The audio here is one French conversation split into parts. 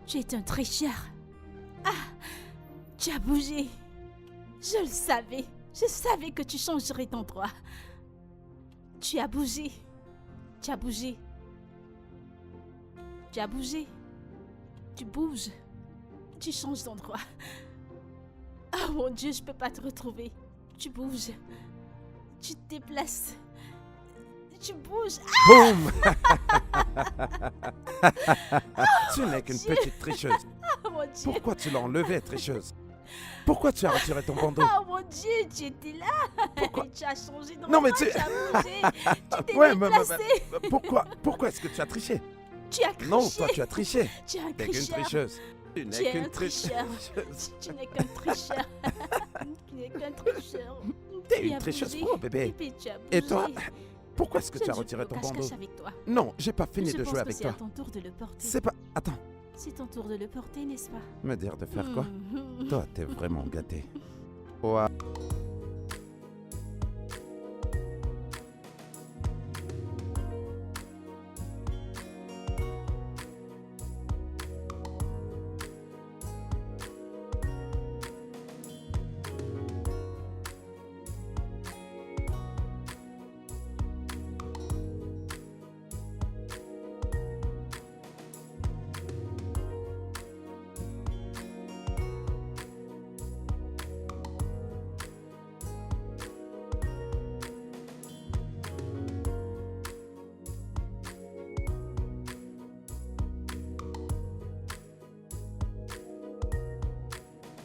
Tu es un tricheur. Ah, tu as bougé. Je le savais. Je savais que tu changerais d'endroit. Tu as bougé. Tu as bougé. Tu as bougé. Tu bouges. Tu changes d'endroit. Oh mon Dieu, je peux pas te retrouver. Tu bouges. Tu te déplaces. Tu bouges. Boum. Tu n'es qu'une petite tricheuse. Oh mon Dieu. Pourquoi tu l'as enlevée, tricheuse? Pourquoi tu as retiré ton bandeau? Oh mon Dieu, tu étais là. Pourquoi? Tu as changé d'endroit. Non mais tu... Tu as bougé. Tu t'es Ouais, déplacé. Pourquoi est-ce que tu as triché? Tu as triché. Non, toi tu as triché. Tu es un Tu n'es qu'une tricheur. tricheuse. Tu Tu n'es es un qu'une tricheur. tricheuse. Tu n'es qu'un tricheur. Tu n'es qu'un tricheur. T'es Tu une as tricheuse bougé. pro, bébé. Bébé, tu as bougé. Et toi, pourquoi est-ce que Je tu as ne joue retiré plus ton au bandeau? cache-cache avec toi. Non, j'ai pas fini Je de pense jouer que avec c'est à toi. ton tour de le porter. C'est pas... Attends, C'est ton tour de le porter, n'est-ce pas? me dire de faire quoi? Mhm. Toi, t'es vraiment gâté. Ouais.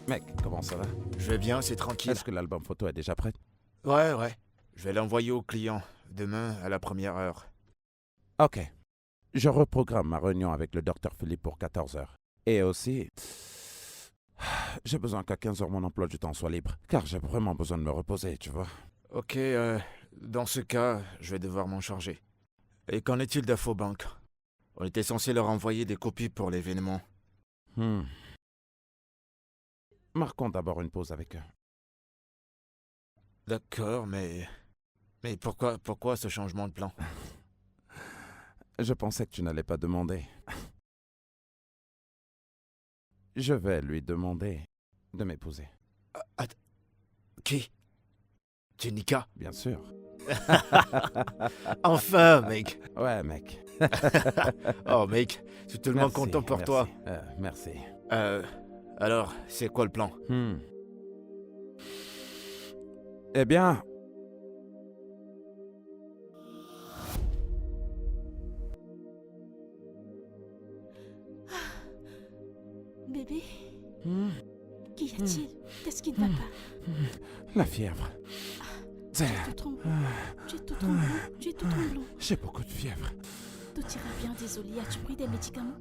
Mec, comment ça va? Je vais bien, c'est tranquille. Est-ce que l'album photo est déjà prêt? Ouais. Je vais l'envoyer au client demain à la première heure. Ok. Je reprogramme ma réunion avec le docteur Philippe pour 14h. Et aussi, j'ai besoin qu'à 15h mon emploi du temps soit libre, car j'ai vraiment besoin de me reposer, tu vois. Ok, dans ce cas, je vais devoir m'en charger. Et qu'en est-il d'Infobank? On était censé leur envoyer des copies pour l'événement. Marquons d'abord une pause avec eux. D'accord, mais pourquoi ce changement de plan? Je pensais que tu n'allais pas demander. Je vais lui demander de m'épouser. Qui? Jenica? Bien sûr. Enfin, mec. Ouais, mec. Oh, mec, je suis tellement Merci, content pour toi. Merci. Alors, c'est quoi le plan? Eh bien... Bébé, qu'y a-t-il? Qu'est-ce qui ne va pas? La fièvre. Tu es tout tremblant. Tu es tout tremblant. Tu es tout tremblant. J'ai beaucoup de fièvre. Tout ira bien, désolé. As-tu pris des médicaments?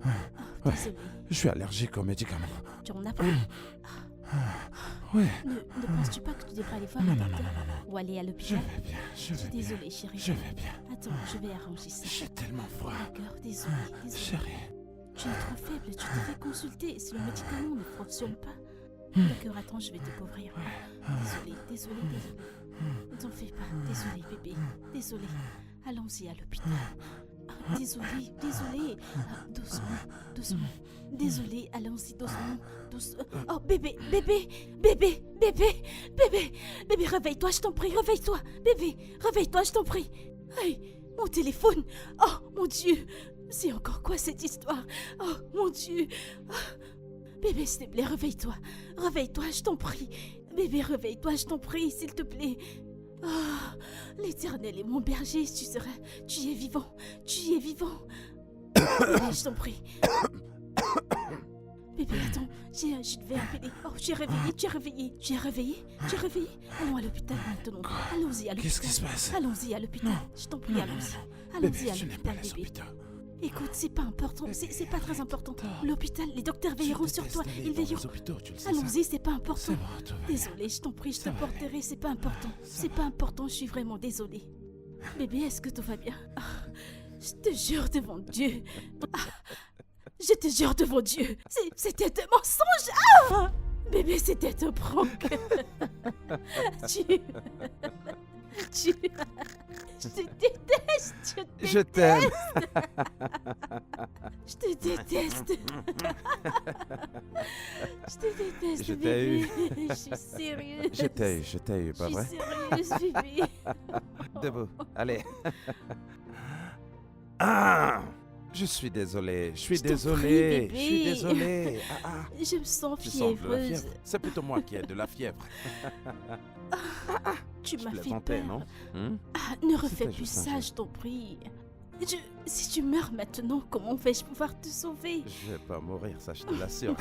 Ouais. Désolé. Je suis allergique aux médicaments. Tu en as pris? Ouais. Ne penses-tu pas que tu devrais aller voir Non, un non, docteur? non, non, non. Ou aller à Je l'hôpital? vais bien, je Je vais suis bien. désolée, chérie. Je vais bien. Attends, je vais arranger ça. J'ai tellement froid. D'accord, désolée. Chérie. Tu es trop faible, tu devrais consulter si le médicament ne fonctionne pas. D'accord, attends, je vais te couvrir. Désolée. Ne t'en fais pas. Désolée, bébé. Désolée. Allons-y à l'hôpital. Désolée. Doucement. Désolée, allons-y doucement. Oh, bébé, réveille-toi, je t'en prie, réveille-toi. Bébé, réveille-toi, je t'en prie. Hey, mon téléphone. Oh, mon Dieu. C'est encore quoi cette histoire? Oh, mon Dieu. Bébé, s'il te plaît, réveille-toi. Réveille-toi, je t'en prie. Bébé, réveille-toi, je t'en prie, s'il te plaît. Ah, l'Éternel est mon berger, tu es vivant. Bébé, je t'en prie. Bébé, attends, je devais appeler. Oh, tu es réveillé. Allons à l'hôpital maintenant. Allons-y à l'hôpital. Qu'est-ce qui se passe? Allons-y à l'hôpital. Je t'en prie, allons-y. Bébé, Allons-y à tu n'es pas l'hôpital, les bébé. hôpitaux. Écoute, c'est pas important, c'est pas très important. L'hôpital, les docteurs veilleront sur toi, ils veilleront. Les hôpitaux, tu le sais. Allons-y, c'est pas important. C'est bon, tout va bien. Désolée, je t'en prie, je te Ça va aller. porterai, c'est pas important. C'est pas important, je suis vraiment désolée. Bébé, est-ce que tout va bien? Je te jure devant Dieu. Je te jure devant Dieu. C'était un mensonge. Bébé, c'était un prank. Je te déteste. Je t'aime. Je te déteste. Je te déteste, Je t'ai bébé. eu. Je suis sérieuse. Je t'ai eu, pas Je vrai? suis sérieuse, bébé. Debout, allez. Ah! Je suis désolé, je suis Je t'en prie, désolé, bébé. je suis désolé. Je me sens Tu sens de la fiévreuse. fièvre? C'est plutôt moi qui ai de la fièvre. Tu Je m'as fait plaisantais, peur. non? Hum? Ah, ne refais C'était plus juste un ça, jeu. je t'en prie. Si tu meurs maintenant, comment vais-je pouvoir te sauver? Je vais pas mourir, ça je te l'assure.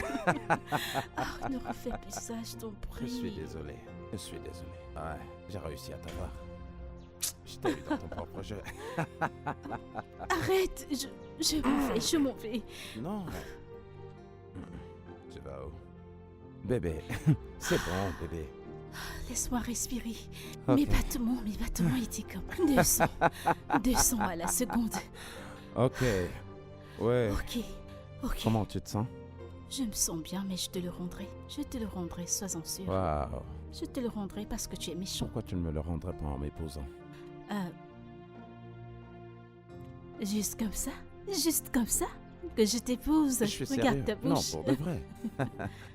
Ah, ne refais plus ça, je t'en Je prie. suis désolé, je suis désolé. Ouais, j'ai réussi à t'avoir. Je t'ai eu dans ton propre jeu. Arrête, je m'en vais. Non. Tu vas où? Bébé, c'est bon, bébé. Laisse-moi respirer. Ok. Mes battements étaient comme 200. 200 à la seconde. Ok. Ouais. Ok. Comment tu te sens? Je me sens bien, mais je te le rendrai. Je te le rendrai, sois-en sûr. Waouh. Je te le rendrai parce que tu es méchant. Pourquoi tu ne me le rendrais pas en m'épousant? Juste comme ça? Juste comme ça? Que je t'épouse? Je suis Regarde sérieux. ta Non, bouche. pour de vrai.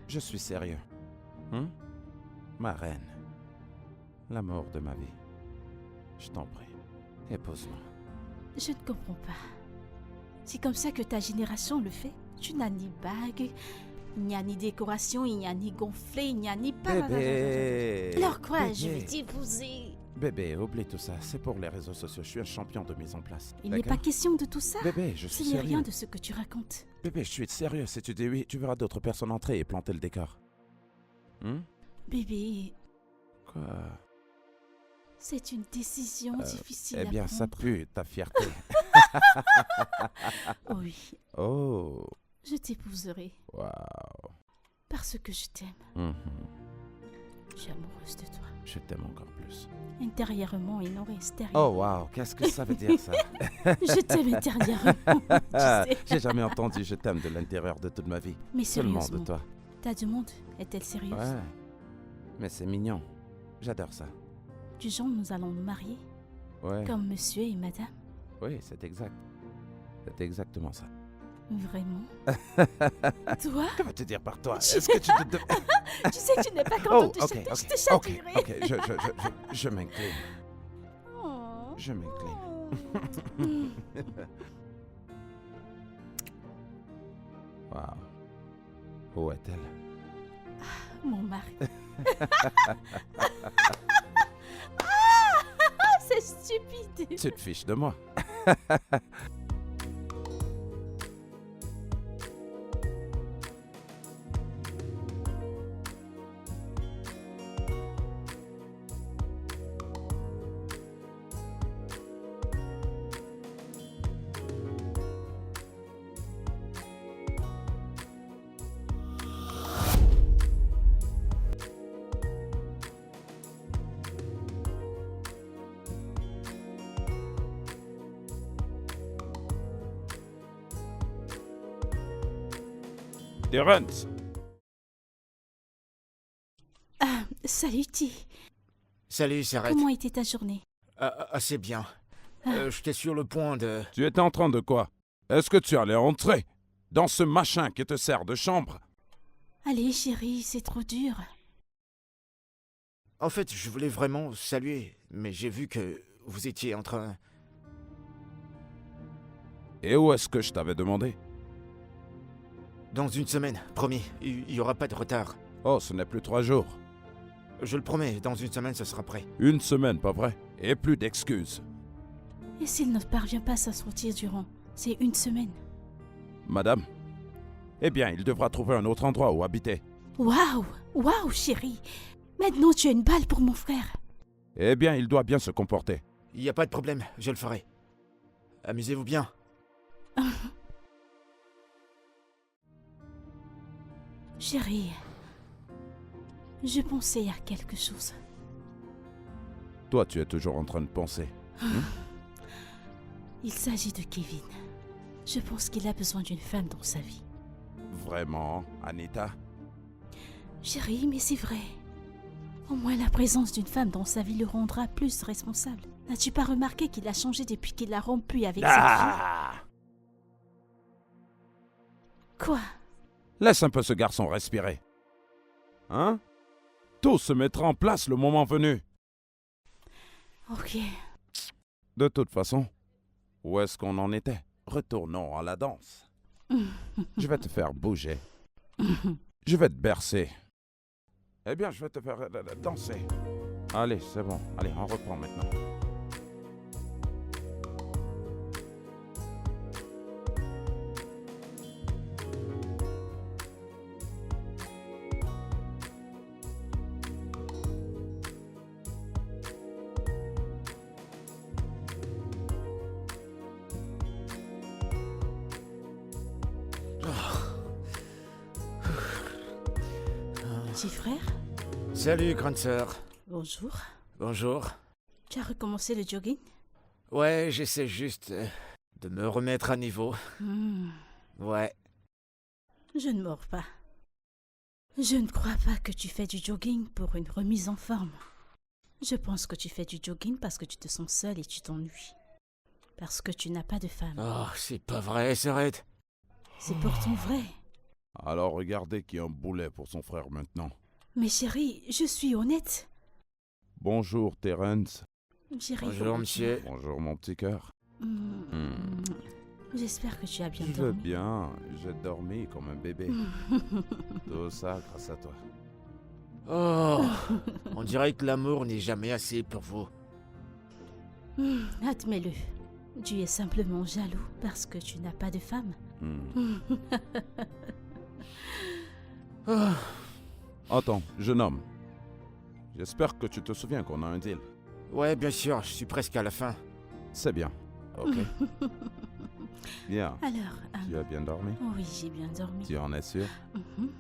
Je suis sérieux. Ma reine. L'amour de ma vie. Je t'en prie. Épouse-moi. Je ne comprends pas. C'est comme ça que ta génération le fait. Tu n'as ni bague, il n'y a ni décoration, il n'y a ni gonflé, il n'y a ni pas. Bébé. Alors quoi, je Bébé. vais t'épouser. Bébé, oublie tout ça. C'est pour les réseaux sociaux. Je suis un champion de mise en place. Il n'est pas D'accord? question de tout ça. Bébé, je Ce suis n'est sérieux. rien de ce que tu racontes. Bébé, je suis sérieux. Si tu dis oui, tu verras d'autres personnes entrer et planter le décor. Bébé, Quoi? c'est une décision difficile Eh bien, à ça prendre. pue ta fierté. Oui, Oh. je t'épouserai Waouh. parce que je t'aime. Mhm. Je suis amoureuse de toi. Je t'aime encore plus. Intérieurement et non extérieurement. Oh, waouh. Qu'est-ce que ça veut dire, ça? Je t'aime intérieurement, tu sais. J'ai jamais entendu je t'aime de l'intérieur de toute ma vie. Mais Seulement sérieusement, de toi. ta demande est-elle sérieuse? Ouais. Mais c'est mignon. J'adore ça. Du genre, nous allons nous marier, Ouais. comme monsieur et madame? Oui, c'est exact. C'est exactement ça. Vraiment? Toi? Que veux-tu dire par toi? Tu- Est-ce que tu te... Tu sais que tu n'es pas Oh, content ok, de ok. je te Ok, chatouillerai. ok. Je m'incline. Oh. Je m'incline. Mm. Waouh. Où est-elle? Mon mari. Ah, c'est stupide. Tu te fiches de moi. Terrence. Salut, T. Salut, Sarette. Comment était ta journée? Assez bien. J'étais sur le point de... Tu étais en train de quoi? Est-ce que tu allais entrer dans ce machin qui te sert de chambre? Allez, chérie, c'est trop dur. En fait, je voulais vraiment saluer, mais j'ai vu que vous étiez en train... Et où est-ce que je t'avais demandé? Dans une semaine, promis, il n'y aura pas de retard. Oh, ce n'est plus 3 jours. Je le promets, dans une semaine, ce sera prêt. Une semaine, pas vrai? Et plus d'excuses. Et s'il ne parvient pas à s'assortir durant c'est une semaine? Madame? Eh bien, il devra trouver un autre endroit où habiter. Waouh! Waouh, chérie! Maintenant, tu as une balle pour mon frère. Eh bien, il doit bien se comporter. Il n'y a pas de problème, je le ferai. Amusez-vous bien. Chérie, je pensais à quelque chose. Toi, tu es toujours en train de penser. Il s'agit de Kevin. Je pense qu'il a besoin d'une femme dans sa vie. Vraiment, Anita? Chérie, mais c'est vrai. Au moins la présence d'une femme dans sa vie le rendra plus responsable. N'as-tu pas remarqué qu'il a changé depuis qu'il a rompu avec cette fille? Ah! Quoi? Laisse un peu ce garçon respirer. Hein? Tout se mettra en place le moment venu. Ok. De toute façon, où est-ce qu'on en était? Retournons à la danse. Je vais te faire bouger. Je vais te bercer. Eh bien, je vais te faire danser. Allez, c'est bon. Allez, on reprend maintenant. Petit frère? Salut, grande sœur. Bonjour. Bonjour. Tu as recommencé le jogging? Ouais, j'essaie juste de me remettre à niveau. Ouais. Je ne mords pas. Je ne crois pas que tu fais du jogging pour une remise en forme. Je pense que tu fais du jogging parce que tu te sens seul et tu t'ennuies. Parce que tu n'as pas de femme. Oh, c'est pas vrai, s'arrête. C'est pourtant vrai. Alors regardez qui a un boulet pour son frère maintenant. Mais chérie, je suis honnête. Bonjour, Terence. Chérie, Bonjour, comment monsieur. Bonjour, mon petit cœur. tu vas? J'espère que tu as bien Je vais dormi. bien. J'ai dormi comme un bébé. Tout ça grâce à toi. Oh, on dirait que l'amour n'est jamais assez pour vous. Admets-le. Tu es simplement jaloux parce que tu n'as pas de femme. Oh, Attends, jeune homme. J'espère que tu te souviens qu'on a un deal. ouais, bien sûr, je suis presque à la fin. C'est bien. Ok. Bien. Alors, Tu as bien dormi? oui, j'ai bien dormi. Tu en es sûr? Mhm.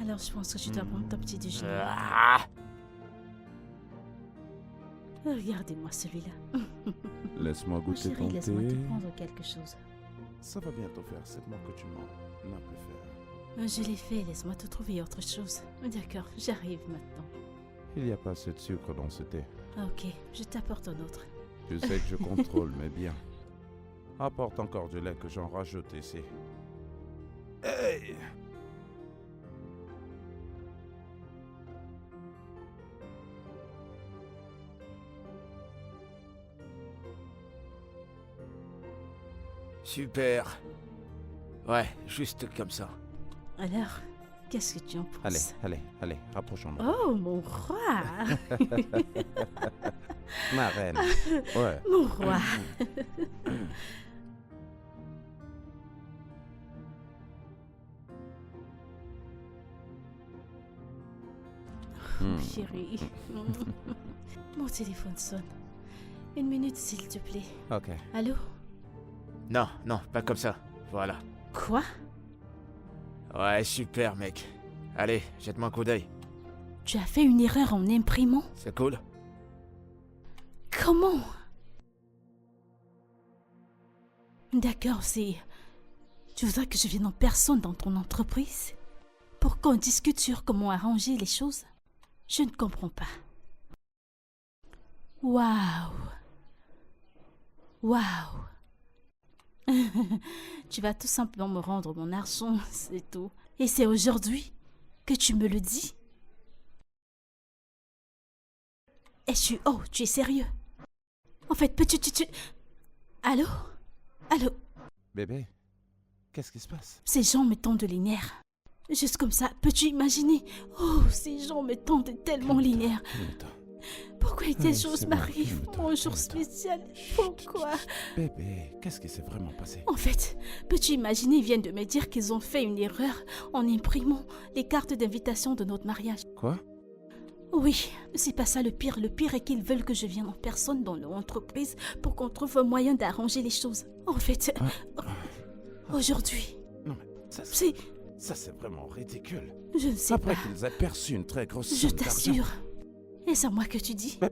Alors, je pense que tu dois prendre ton petit déjeuner. Ah, Regardez-moi celui-là. Laisse-moi goûter Chérie, ton laisse-moi te thé. prendre quelque chose. Ça va bientôt faire 7 mois que tu m'en as plus fait. Je l'ai fait, laisse-moi te trouver autre chose. D'accord, j'arrive maintenant. Il n'y a pas assez de sucre dans ce thé. Ok, je t'apporte un autre. Tu sais que je contrôle, mais bien. Apporte encore du lait que j'en rajoute ici. Hey! super. Ouais, juste comme ça. Alors, qu'est-ce que tu en penses? Allez, rapprochons-nous. Oh, mon roi! Ma reine. Ouais. Mon roi! Chérie. Mon téléphone sonne. 1 minute, s'il te plaît. Ok. Allô? Non, non, pas comme ça. Voilà. Quoi? Ouais, super, mec. Allez, jette-moi un coup d'œil. Tu as fait une erreur en imprimant? C'est cool? Comment? D'accord, c'est... Tu voudrais que je vienne en personne dans ton entreprise? Pour qu'on discute sur comment arranger les choses? Je ne comprends pas. Waouh! Waouh! Tu vas tout simplement me rendre mon argent, c'est tout. Et c'est aujourd'hui que tu me le dis? Oh, tu es sérieux? En fait, tu... Allô? Allô? Bébé, qu'est-ce qui se passe? Ces gens me tendent les nerfs. Juste comme ça, peux-tu imaginer? Oh, ces gens me tendent tellement les nerfs. Calme-toi. Pourquoi des c'est choses bon, m'arrivent? calme-toi, Mon jour calme-toi. spécial. Pourquoi? Bébé, qu'est-ce qui s'est vraiment passé? En fait, peux-tu imaginer, ils viennent de me dire qu'ils ont fait une erreur en imprimant les cartes d'invitation de notre mariage. Quoi? Oui, c'est pas ça le pire. Le pire est qu'ils veulent que je vienne en personne dans leur entreprise pour qu'on trouve un moyen d'arranger les choses. En fait, aujourd'hui, Non mais, c'est... ça c'est vraiment ridicule. Je ne sais Après pas. qu'ils aient perçu une très grosse Je somme d'argent. t'assure. Est-ce à moi que tu dis? Mais-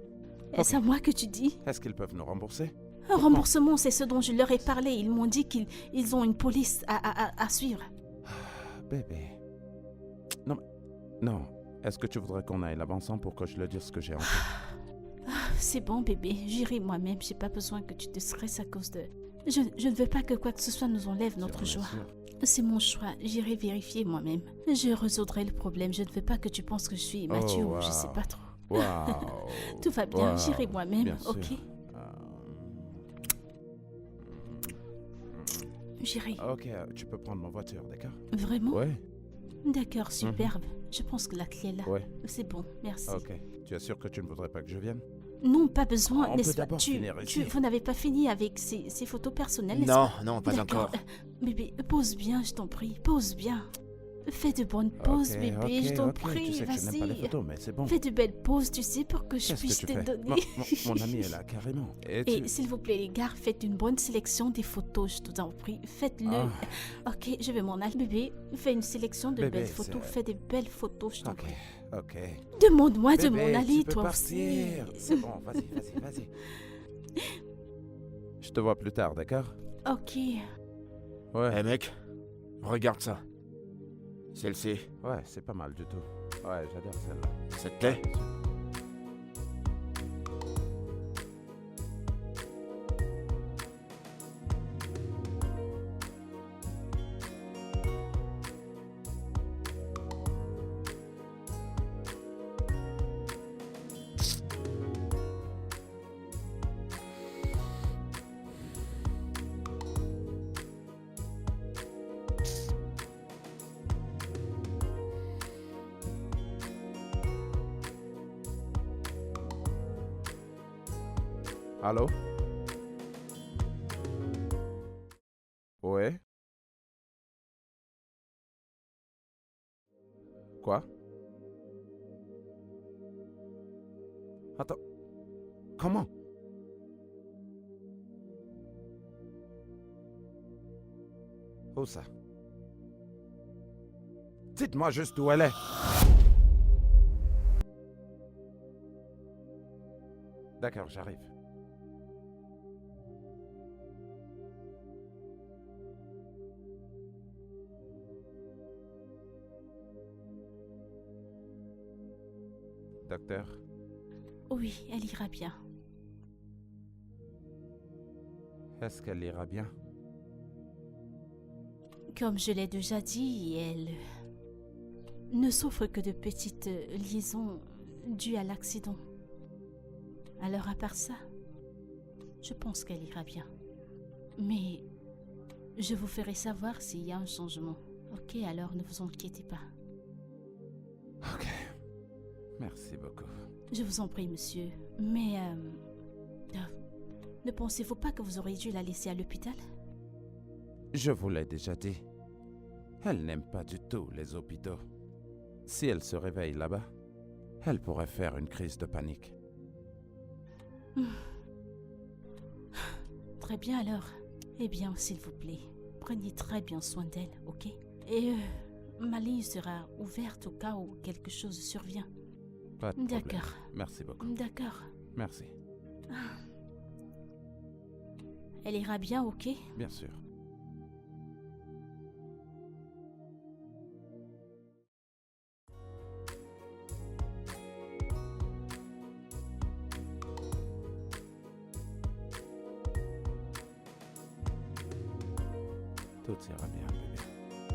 Est-ce à moi que tu dis? Est-ce qu'ils peuvent nous rembourser? Un remboursement, c'est ce dont je leur ai parlé. Ils m'ont dit qu'ils ont une police à suivre. Bébé. Non. Est-ce que tu voudrais qu'on aille là-bas ensemble pour que je leur dise ce que j'ai en tête? C'est bon, bébé. J'irai moi-même. J'ai pas besoin que tu te stresses à cause de... Je ne veux pas que quoi que ce soit nous enlève notre J'en ai joie. sûr. C'est mon choix. J'irai vérifier moi-même. Je résoudrai le problème. Je ne veux pas que tu penses que je suis Mathieu ou je sais pas trop. Waouh. Tout va bien. Wow. J'irai moi-même, Bien sûr. ok? J'irai. Ok, tu peux prendre ma voiture, d'accord? Vraiment? Ouais. D'accord, superbe. Je pense que la clé est là. Ouais. C'est bon, merci. Ok. Tu es sûr que tu ne voudrais pas que je vienne? Non, pas besoin, On n'est-ce peut pas? d'abord finir ici. Vous n'avez pas fini avec ces photos personnelles, n'est-ce Non, pas? non, pas D'accord. encore. Bébé, pose bien, je t'en prie. Pose bien. Fais de bonnes poses, Ok, bébé, ok, je t'en ok. prie. Tu sais que je n'aime pas les Vas-y. photos, mais c'est bon. Fais de belles poses, tu sais, pour que je Qu'est-ce puisse que tu te fais? donner. Mon ami est là, carrément. Et Et tu... s'il vous plaît, les gars, faites une bonne sélection des photos, je t'en prie. Faites-le. Ah. Ok, je vais m'en aller. Bébé, fais une sélection de Bébé, belles photos. c'est- Fais de belles photos, je t'en Ok, prie. ok. Demande-moi de Bébé, m'en aller, tu peux toi partir. aussi. C'est bon, vas-y. Je te vois plus tard, d'accord? Ok. Ouais. Eh mec, regarde ça. Celle-ci, Ouais, c'est pas mal du tout. Ouais, j'adore celle-là. ça te plaît? Allô? Ouais? Quoi? Attends. Comment? Où ça? Dites-moi juste où elle est. D'accord, j'arrive. Docteur, Oui, elle ira bien. est-ce qu'elle ira bien? Comme je l'ai déjà dit, elle ne souffre que de petites liaisons dues à l'accident. Alors à part ça, je pense qu'elle ira bien. Mais je vous ferai savoir s'il y a un changement. Ok, alors ne vous inquiétez pas. Ok. Merci beaucoup. Je vous en prie, monsieur. Mais ne pensez-vous pas que vous auriez dû la laisser à l'hôpital? Je vous l'ai déjà dit. Elle n'aime pas du tout les hôpitaux. Si elle se réveille là-bas, elle pourrait faire une crise de panique. Très bien alors. Eh bien, s'il vous plaît, prenez très bien soin d'elle, ok? Et ma ligne sera ouverte au cas où quelque chose survient. Pas de problème. D'accord. Merci beaucoup. D'accord. Merci. Elle ira bien, ok? Bien sûr. Tout ira bien, bébé.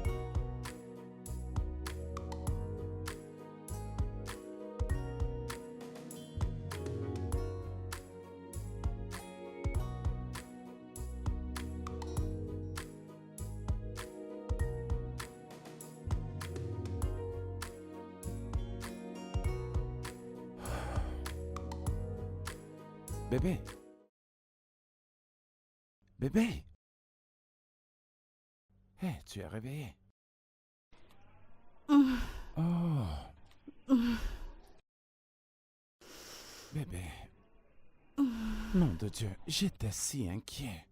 Bébé. Bébé. Hé, tu es réveillé. Oh. Bébé. Nom de Dieu, j'étais si inquiet.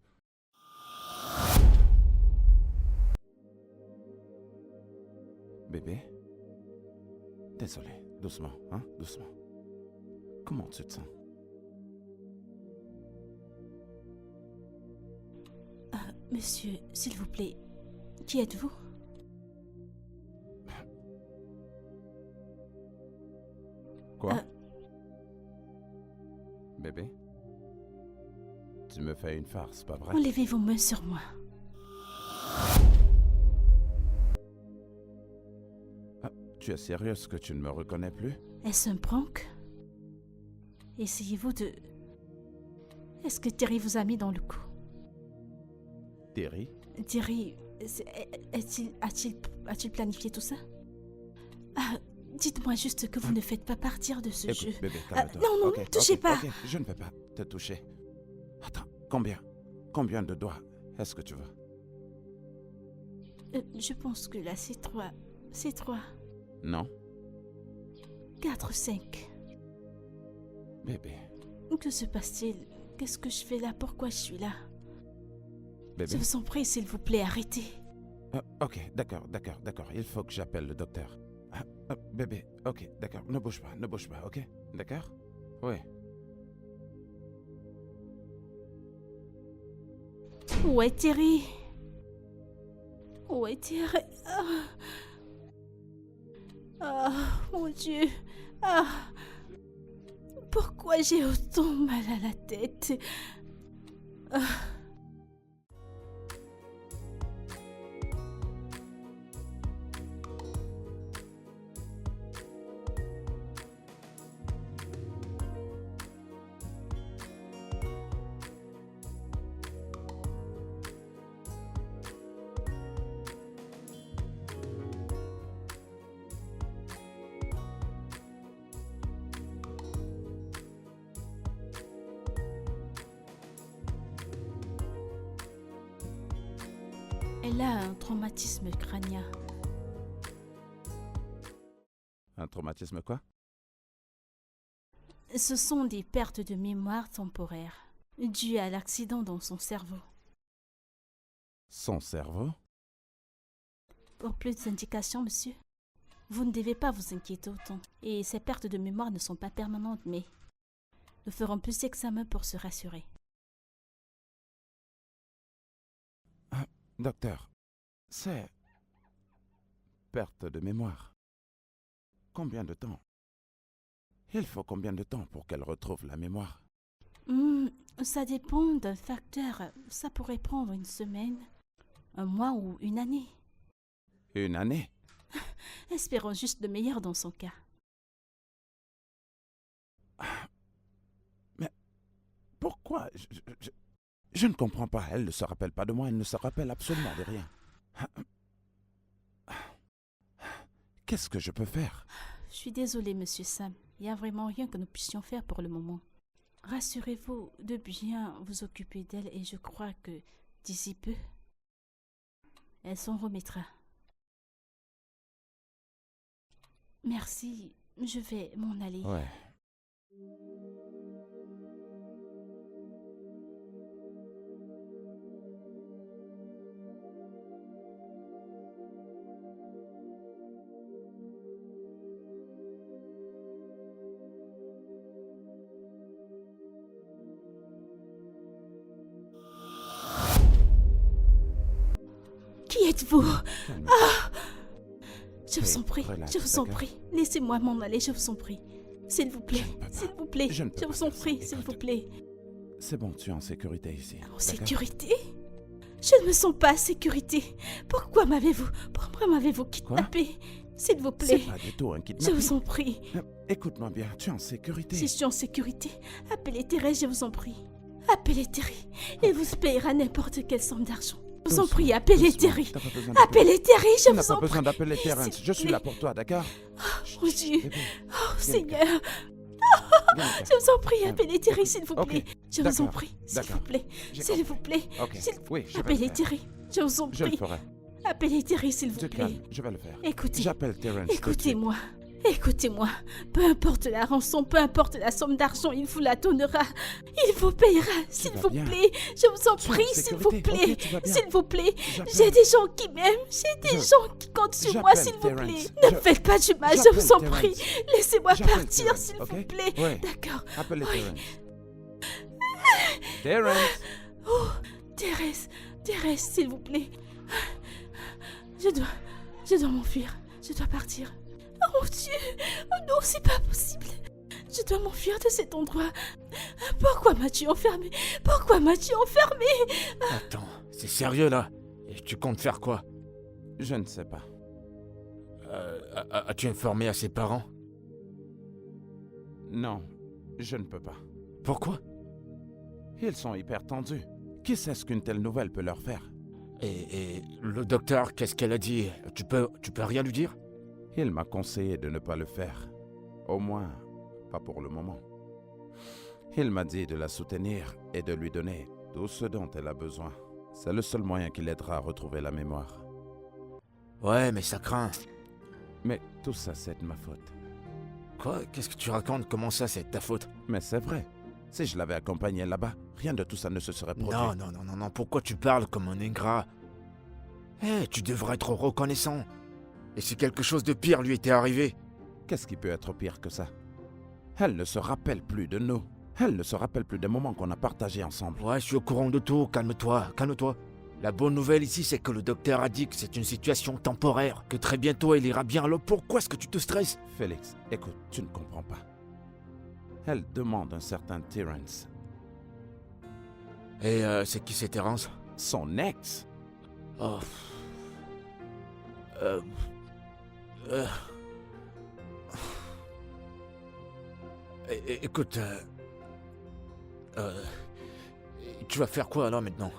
Bébé. Désolé, doucement, hein, doucement. Comment tu te sens? Monsieur, s'il vous plaît, qui êtes-vous? Quoi? Bébé? Tu me fais une farce, pas vrai? Enlevez vos mains sur moi. Tu es sérieuse que tu ne me reconnais plus? Est-ce un prank? Essayez-vous de... Est-ce que Terry vous a mis dans le coup? Terry? Terry, a-t-il planifié tout ça? Ah, dites-moi juste que vous ne faites pas partir de ce jeu. Écoute, bébé, calme-toi. non, Ok, touchez ok, pas. ok, je ne vais pas te toucher. Attends, combien de doigts est-ce que tu veux? Je pense que là, c'est 3. C'est 3. Non? 4, 5. Bébé, Que se passe-t-il? Qu'est-ce que je fais là? Pourquoi je suis là? bébé. Je vous en prie, s'il vous plaît, arrêtez. Ok, d'accord. Il faut que j'appelle le docteur. Bébé, ok, d'accord. Ne bouge pas, ok? D'accord? Oui. Où est Terry? Où est Terry? Mon Dieu. Pourquoi j'ai autant mal à la tête? Elle a un traumatisme crânien. Un traumatisme quoi? Ce sont des pertes de mémoire temporaires dues à l'accident dans son cerveau. Son cerveau? Pour plus d'indications, monsieur, vous ne devez pas vous inquiéter autant. Et ces pertes de mémoire ne sont pas permanentes, mais nous ferons plus d'examens pour se rassurer. Docteur, c'est... perte de mémoire. Combien de temps? Il faut combien de temps pour qu'elle retrouve la mémoire? Ça dépend d'un facteur. Ça pourrait prendre 1 semaine, 1 mois ou 1 année. 1 année? Espérons juste le meilleur dans son cas. Mais pourquoi? Je ne comprends pas. Elle ne se rappelle pas de moi. Elle ne se rappelle absolument de rien. Qu'est-ce que je peux faire? Je suis désolée, monsieur Sam. Il n'y a vraiment rien que nous puissions faire pour le moment. Rassurez-vous de bien vous occuper d'elle et je crois que d'ici peu, elle s'en remettra. Merci, je vais m'en aller. Ouais. Qui êtes-vous? Je vous en prie, Relax, je vous en d'accord? prie. Laissez-moi m'en aller, je vous en prie. S'il vous plaît, Je ne peux pas. s'il vous plaît. Je ne peux Je pas vous en faire ça. prie, s'il vous Écoute. plaît. C'est bon, tu es en sécurité ici. En d'accord? sécurité? Je ne me sens pas en sécurité. Pourquoi m'avez-vous kidnappé? S'il vous C'est plaît, pas du tout un je kidnapping. vous en prie. Écoute-moi bien, tu es en sécurité. Si je suis en sécurité, appelez Thérèse, je vous en prie. Appelez Terry. Il vous payera n'importe quelle somme d'argent. Je vous en Doucement, prie, appelez doucement. Terry. T'as pas besoin d'appeler- Appelez Terry, je Tu n'as vous pas en besoin prie. d'appeler S'il Terrence. vous Je suis plaît. là pour toi, d'accord? Mon Dieu. Bébé, Oh, viens, Seigneur. viens, viens. Je vous en prie, appelez Terry, écoute, s'il vous ok, plaît. Je vous en d'accord, prie, s'il d'accord. vous plaît. J'ai S'il vous compris. plaît. Ok, S'il- oui, je vais le Appelez faire. Terry. Je vous en Je le prie. ferai. Appelez Terry, s'il Tu vous te plaît. calmes, je vais le faire. Écoutez. J'appelle Terrence. tout de suite. Écoutez-moi. Écoutez-moi. Peu importe la rançon, peu importe la somme d'argent, il vous la donnera. Il vous payera, s'il vas vous bien. plaît. Je vous en Tu es en prie, s'il vous sécurité, plaît. ok, tu vas bien. S'il vous plaît. J'appelle- J'ai des gens qui m'aiment. J'ai des Je- gens qui comptent sur moi, j'appelle s'il vous Terrence. plaît. Ne Je- faites pas du mal, je j'appelle vous en Terrence. prie. Laissez-moi J'appelle partir, Terrence, s'il ok? vous plaît. Ouais. D'accord. Appelez Oui. Terrence. Terrence. Oh, Thérèse, s'il vous plaît. Je dois m'enfuir. Je dois partir. Oh mon Dieu. Oh non, c'est pas possible. Je dois m'enfuir de cet endroit. Pourquoi m'as-tu enfermé? Pourquoi m'as-tu enfermé? Attends, c'est sérieux là? Et tu comptes faire quoi? Je ne sais pas. As-tu informé à ses parents? Non, je ne peux pas. Pourquoi? Ils sont hyper tendus. Qui sait ce qu'une telle nouvelle peut leur faire? Et le docteur, qu'est-ce qu'elle a dit? Tu peux rien lui dire? Il m'a conseillé de ne pas le faire. Au moins, pas pour le moment. Il m'a dit de la soutenir et de lui donner tout ce dont elle a besoin. C'est le seul moyen qui l'aidera à retrouver la mémoire. Ouais, mais ça craint. Mais tout ça, c'est de ma faute. Quoi? Qu'est-ce que tu racontes? Comment ça, c'est de ta faute? Mais c'est vrai. Si je l'avais accompagnée là-bas, rien de tout ça ne se serait produit. Non, pourquoi tu parles comme un ingrat? Tu devrais être reconnaissant. Et si quelque chose de pire lui était arrivé? Qu'est-ce qui peut être pire que ça? Elle ne se rappelle plus de nous. Elle ne se rappelle plus des moments qu'on a partagés ensemble. Ouais, je suis au courant de tout, calme-toi. La bonne nouvelle ici, c'est que le docteur a dit que c'est une situation temporaire, que très bientôt elle ira bien, alors pourquoi est-ce que tu te stresses? Félix, écoute, tu ne comprends pas. Elle demande un certain Terrence. Et c'est qui c'est Terrence? Son ex? Oh. Écoute, tu vas faire quoi alors maintenant?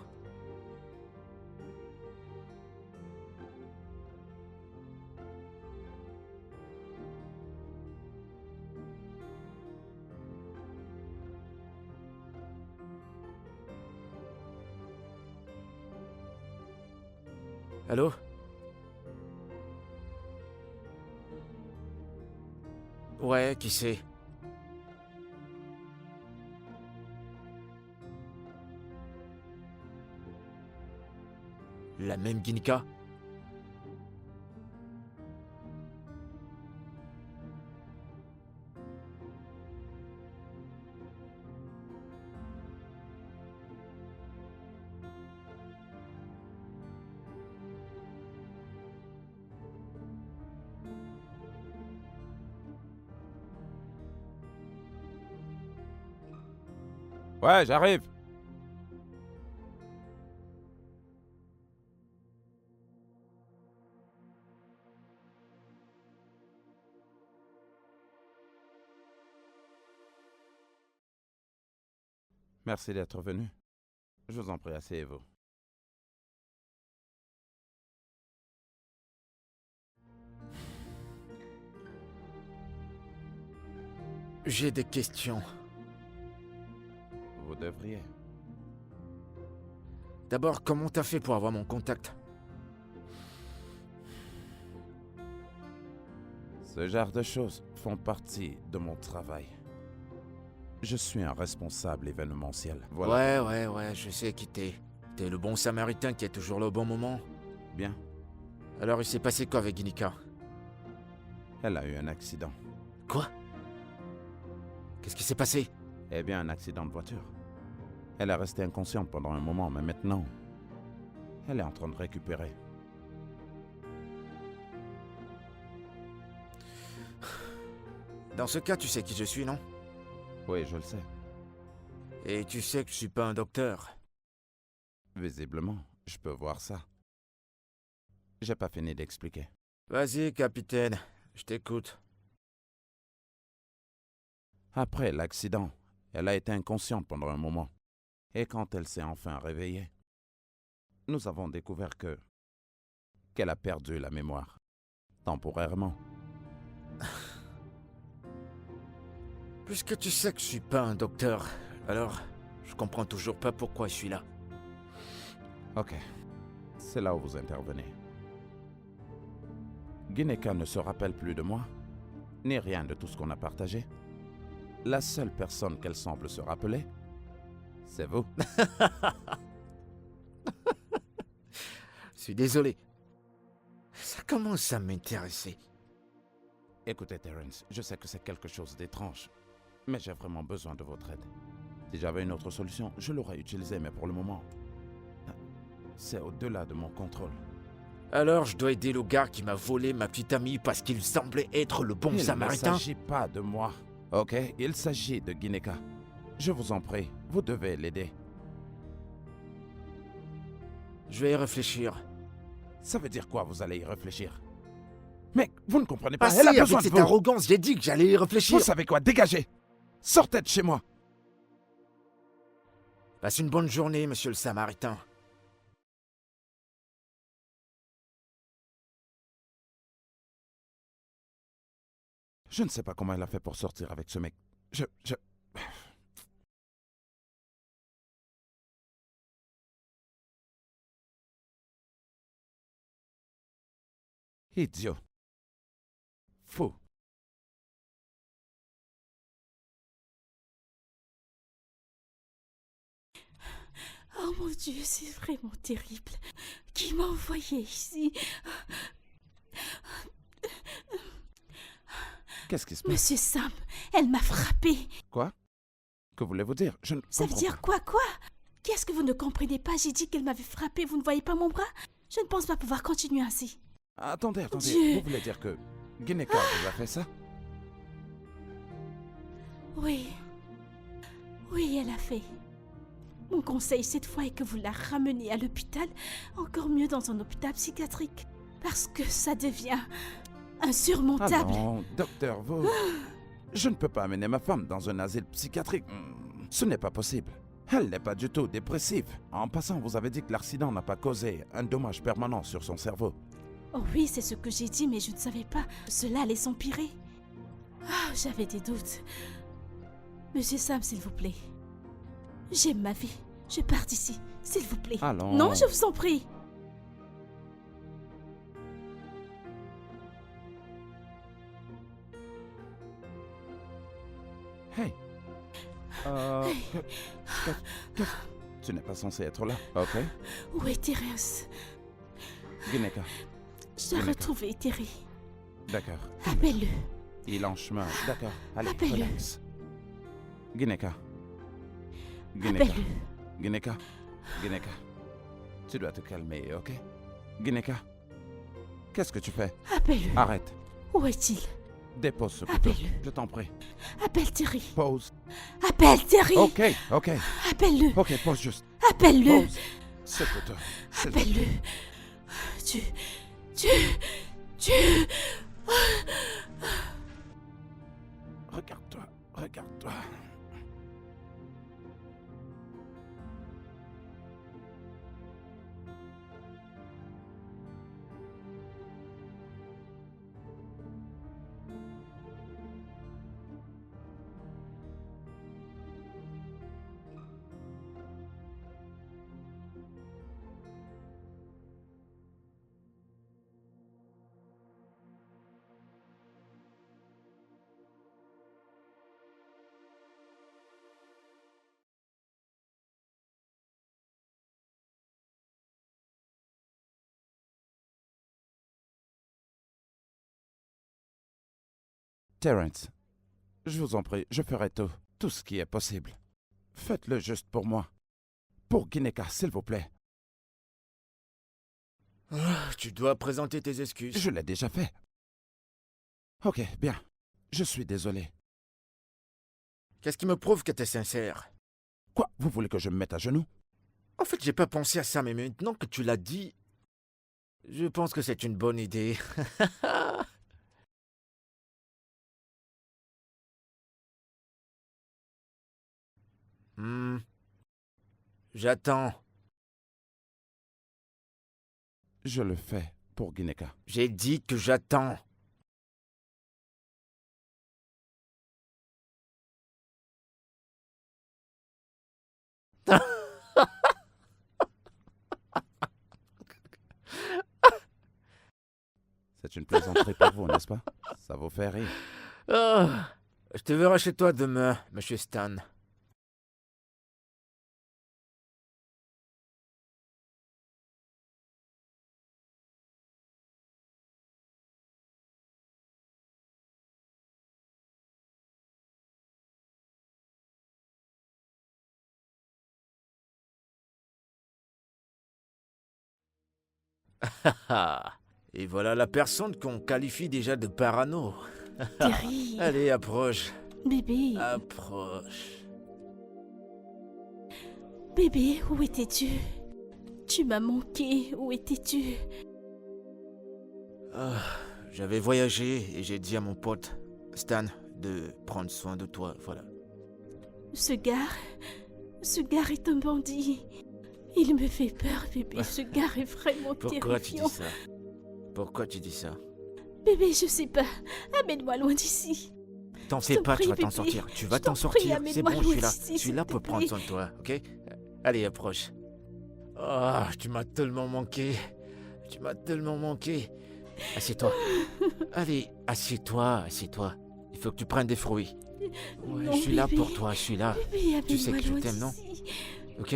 Allô? Ouais, qui c'est? La même Ginika? Ouais, j'arrive. Merci d'être venu. Je vous en prie, asseyez-vous. J'ai des questions. Vous devriez. D'abord, comment t'as fait pour avoir mon contact? Ce genre de choses font partie de mon travail. Je suis un responsable événementiel. Voilà. Ouais, je sais qui t'es. T'es le bon samaritain qui est toujours là au bon moment. Bien. Alors il s'est passé quoi avec Ginika? Elle a eu un accident. Quoi? Qu'est-ce qui s'est passé? Eh bien, un accident de voiture. Elle est restée inconsciente pendant un moment, mais maintenant, elle est en train de récupérer. Dans ce cas, tu sais qui je suis, non? Oui, je le sais. Et tu sais que je suis pas un docteur. Visiblement, je peux voir ça. J'ai pas fini d'expliquer. Vas-y, capitaine, je t'écoute. Après l'accident, elle a été inconsciente pendant un moment. Et quand elle s'est enfin réveillée, nous avons découvert qu'elle a perdu la mémoire. Temporairement. Puisque tu sais que je suis pas un docteur, alors je comprends toujours pas pourquoi je suis là. Ok. C'est là où vous intervenez. Ginika ne se rappelle plus de moi, ni rien de tout ce qu'on a partagé. La seule personne qu'elle semble se rappeler, c'est vous. Je suis désolé. Ça commence à m'intéresser. Écoutez, Terrence, je sais que c'est quelque chose d'étrange, mais j'ai vraiment besoin de votre aide. Si j'avais une autre solution, je l'aurais utilisée, mais pour le moment, c'est au-delà de mon contrôle. Alors je dois aider le gars qui m'a volé ma petite amie parce qu'il semblait être le bon samaritain? Il ne s'agit pas de moi, ok? Il s'agit de Ginika. Je vous en prie, vous devez l'aider. Je vais y réfléchir. Ça veut dire quoi, vous allez y réfléchir? Mec, vous ne comprenez pas. Passez Elle a avec besoin de cette vous. arrogance, j'ai dit que j'allais y réfléchir. Vous savez quoi? Dégagez. Sortez de chez moi. Passe une bonne journée, monsieur le Samaritain. Je ne sais pas comment elle a fait pour sortir avec ce mec. Je... Idiot. Fou. Oh mon Dieu, c'est vraiment terrible. Qui m'a envoyé ici? Qu'est-ce qui se passe? Monsieur Sam, elle m'a frappé. Quoi? Que voulez-vous dire? Je ne Ça veut comprends dire quoi? Qu'est-ce que vous ne comprenez pas? J'ai dit qu'elle m'avait frappé, vous ne voyez pas mon bras? Je ne pense pas pouvoir continuer ainsi. pas. Attendez. Dieu. Vous voulez dire que Gineka vous a fait ça? Oui, elle a fait. Mon conseil cette fois est que vous la ramenez à l'hôpital, encore mieux dans un hôpital psychiatrique, parce que ça devient insurmontable. Ah non, docteur, vous... Je ne peux pas amener ma femme dans un asile psychiatrique. Ce n'est pas possible. Elle n'est pas du tout dépressive. En passant, vous avez dit que l'accident n'a pas causé un dommage permanent sur son cerveau. Oh oui, c'est ce que j'ai dit, mais je ne savais pas que cela allait s'empirer. Ah, j'avais des doutes. Monsieur Sam, s'il vous plaît. J'aime ma vie. Je pars d'ici, s'il vous plaît. Allons. Non, je vous en prie. Hey. Tu n'es pas censé être là, ok? Où est Terence? Gineka, Je dois retrouver Terry. d'accord. Appelle-le. Il est en chemin, d'accord. Allez, Appelle-le. relax. Gineka. Appelle-le. Gineka. Tu dois te calmer, ok? Gineka. Qu'est-ce que tu fais? Appelle-le. Arrête. Où est-il? Dépose ce couteau. Appelle-le. Je t'en prie. Appelle Terry. Pause. Appelle Terry. Ok. Appelle-le. Ok, pause juste. Appelle-le. Pause. Ce couteau. s'il te Appelle-le. plaît. Tu... Regarde-toi. Terence, je vous en prie, je ferai tout ce qui est possible. Faites-le juste pour moi. Pour Gineka, s'il vous plaît. Tu dois présenter tes excuses. Je l'ai déjà fait. Ok, bien. Je suis désolé. Qu'est-ce qui me prouve que t'es sincère? Quoi? Vous voulez que je me mette à genoux? En fait, j'ai pas pensé à ça, mais maintenant que tu l'as dit, je pense que c'est une bonne idée. J'attends. Je le fais pour Gineka. J'ai dit que j'attends. C'est une plaisanterie pour vous, n'est-ce pas? Ça vous fait rire. Je te verrai chez toi demain, monsieur Stan. Et voilà la personne qu'on qualifie déjà de parano. Terry. Allez, approche. Bébé. Approche. Bébé, où étais-tu? Tu m'as manqué. Où étais-tu? j'avais voyagé et j'ai dit à mon pote, Stan, de prendre soin de toi, voilà. Ce gars est un bandit. Il me fait peur, bébé. Ce gars est vraiment Pourquoi tu terrifiant. dis ça? Pourquoi tu dis ça? Bébé, je sais pas. Amène-moi loin d'ici. T'en Je fais t'en pas, prie, tu vas t'en bébé. sortir. Tu vas Je t'en t'en prie, sortir. C'est bon, amène-moi je suis loin là. d'ici, Je suis là s'il te pour prendre plaît. soin de toi, ok? Allez, approche. Ah, tu m'as tellement manqué. Tu m'as tellement manqué. Assieds-toi. Allez, assieds-toi, assieds-toi. Il faut que tu prennes des fruits. Ouais, Non, je suis là bébé. pour toi, je suis là. Bébé, Tu sais amène-moi que je loin t'aime, non? d'ici. Ok?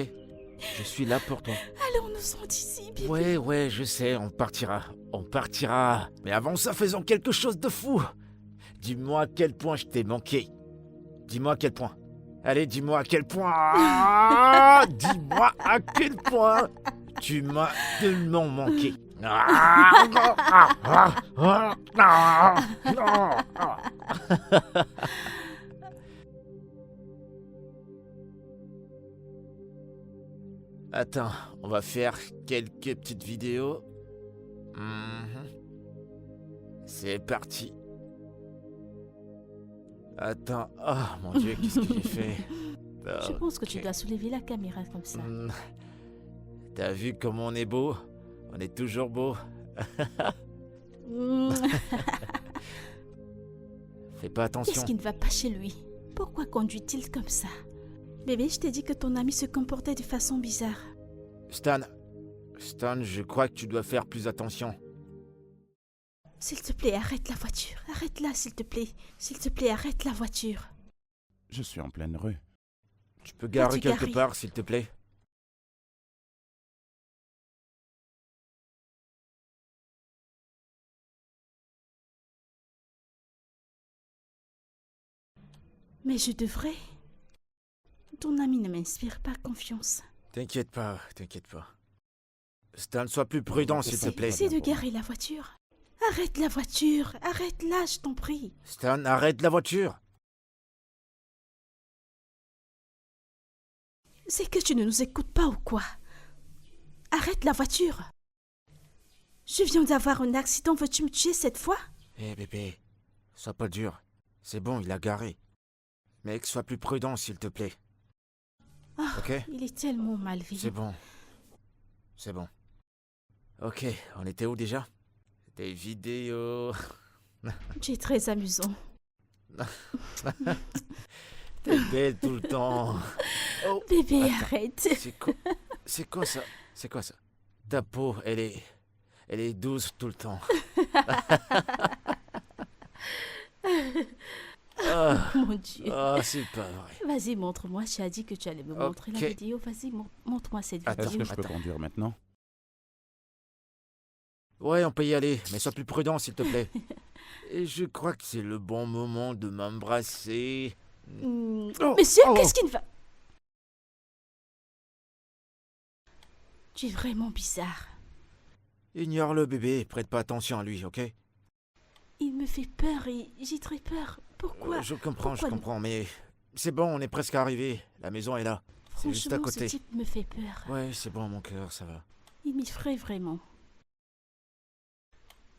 Je suis là pour toi. Allons-nous-en d'ici, bébé. Ouais, je sais, on partira. On partira. Mais avant ça, faisons quelque chose de fou. Dis-moi à quel point je t'ai manqué. Dis-moi à quel point. Allez, dis-moi à quel point. Dis-moi à quel point tu m'as tellement manqué. Attends, on va faire quelques petites vidéos. C'est parti. Attends, oh mon Dieu, qu'est-ce que j'ai fait? Je pense que tu Ok. dois soulever la caméra comme ça. T'as vu comme on est beau? On est toujours beau. Mm. Fais pas attention. Qu'est-ce qui ne va pas chez lui? Pourquoi conduit-il comme ça? Bébé, je t'ai dit que ton ami se comportait de façon bizarre. Stan, je crois que tu dois faire plus attention. S'il te plaît, arrête la voiture. Arrête-la, s'il te plaît. S'il te plaît, arrête la voiture. Je suis en pleine rue. Tu peux garer Vas-y, quelque garer. part, s'il te plaît? Mais je devrais. Ton ami ne m'inspire pas confiance. T'inquiète pas, t'inquiète pas. Stan, sois plus prudent, s'il te plaît. Essaie de garer la voiture. Arrête la voiture. Arrête-la, je t'en prie. Stan, arrête la voiture. C'est que tu ne nous écoutes pas ou quoi? Arrête la voiture. Je viens d'avoir un accident. Veux-tu me tuer cette fois? Eh bébé, sois pas dur. C'est bon, il a garé. Mec, sois plus prudent, s'il te plaît. Ah, Ok? il est tellement malveillant. C'est bon. C'est bon. Ok, on était où déjà? Des vidéos. Tu es très amusant. T'es belle tout le temps. Oh, Bébé, attends. arrête. C'est quoi ça? C'est quoi ça? Ta peau, elle est douce tout le temps. Ah, Mon Dieu. c'est pas vrai. Vas-y, montre-moi. Tu as dit que tu allais me montrer la Ok. vidéo. Vas-y, montre-moi cette Attends, vidéo. Est-ce que je peux attends. conduire maintenant? Ouais, on peut y aller, mais sois plus prudent, s'il te plaît. Et je crois que c'est le bon moment de m'embrasser. Oh, Monsieur, oh. qu'est-ce qui ne va... Tu es vraiment bizarre. Ignore-le, bébé. Prête pas attention à lui, ok? Il me fait peur et j'ai très peur. Pourquoi? Je Pourquoi comprends, mais c'est bon, on est presque arrivé. La maison est là. C'est juste à Franchement, ce côté. type me fait peur. Ouais, c'est bon, mon cœur, ça va. Il m'effraie vraiment.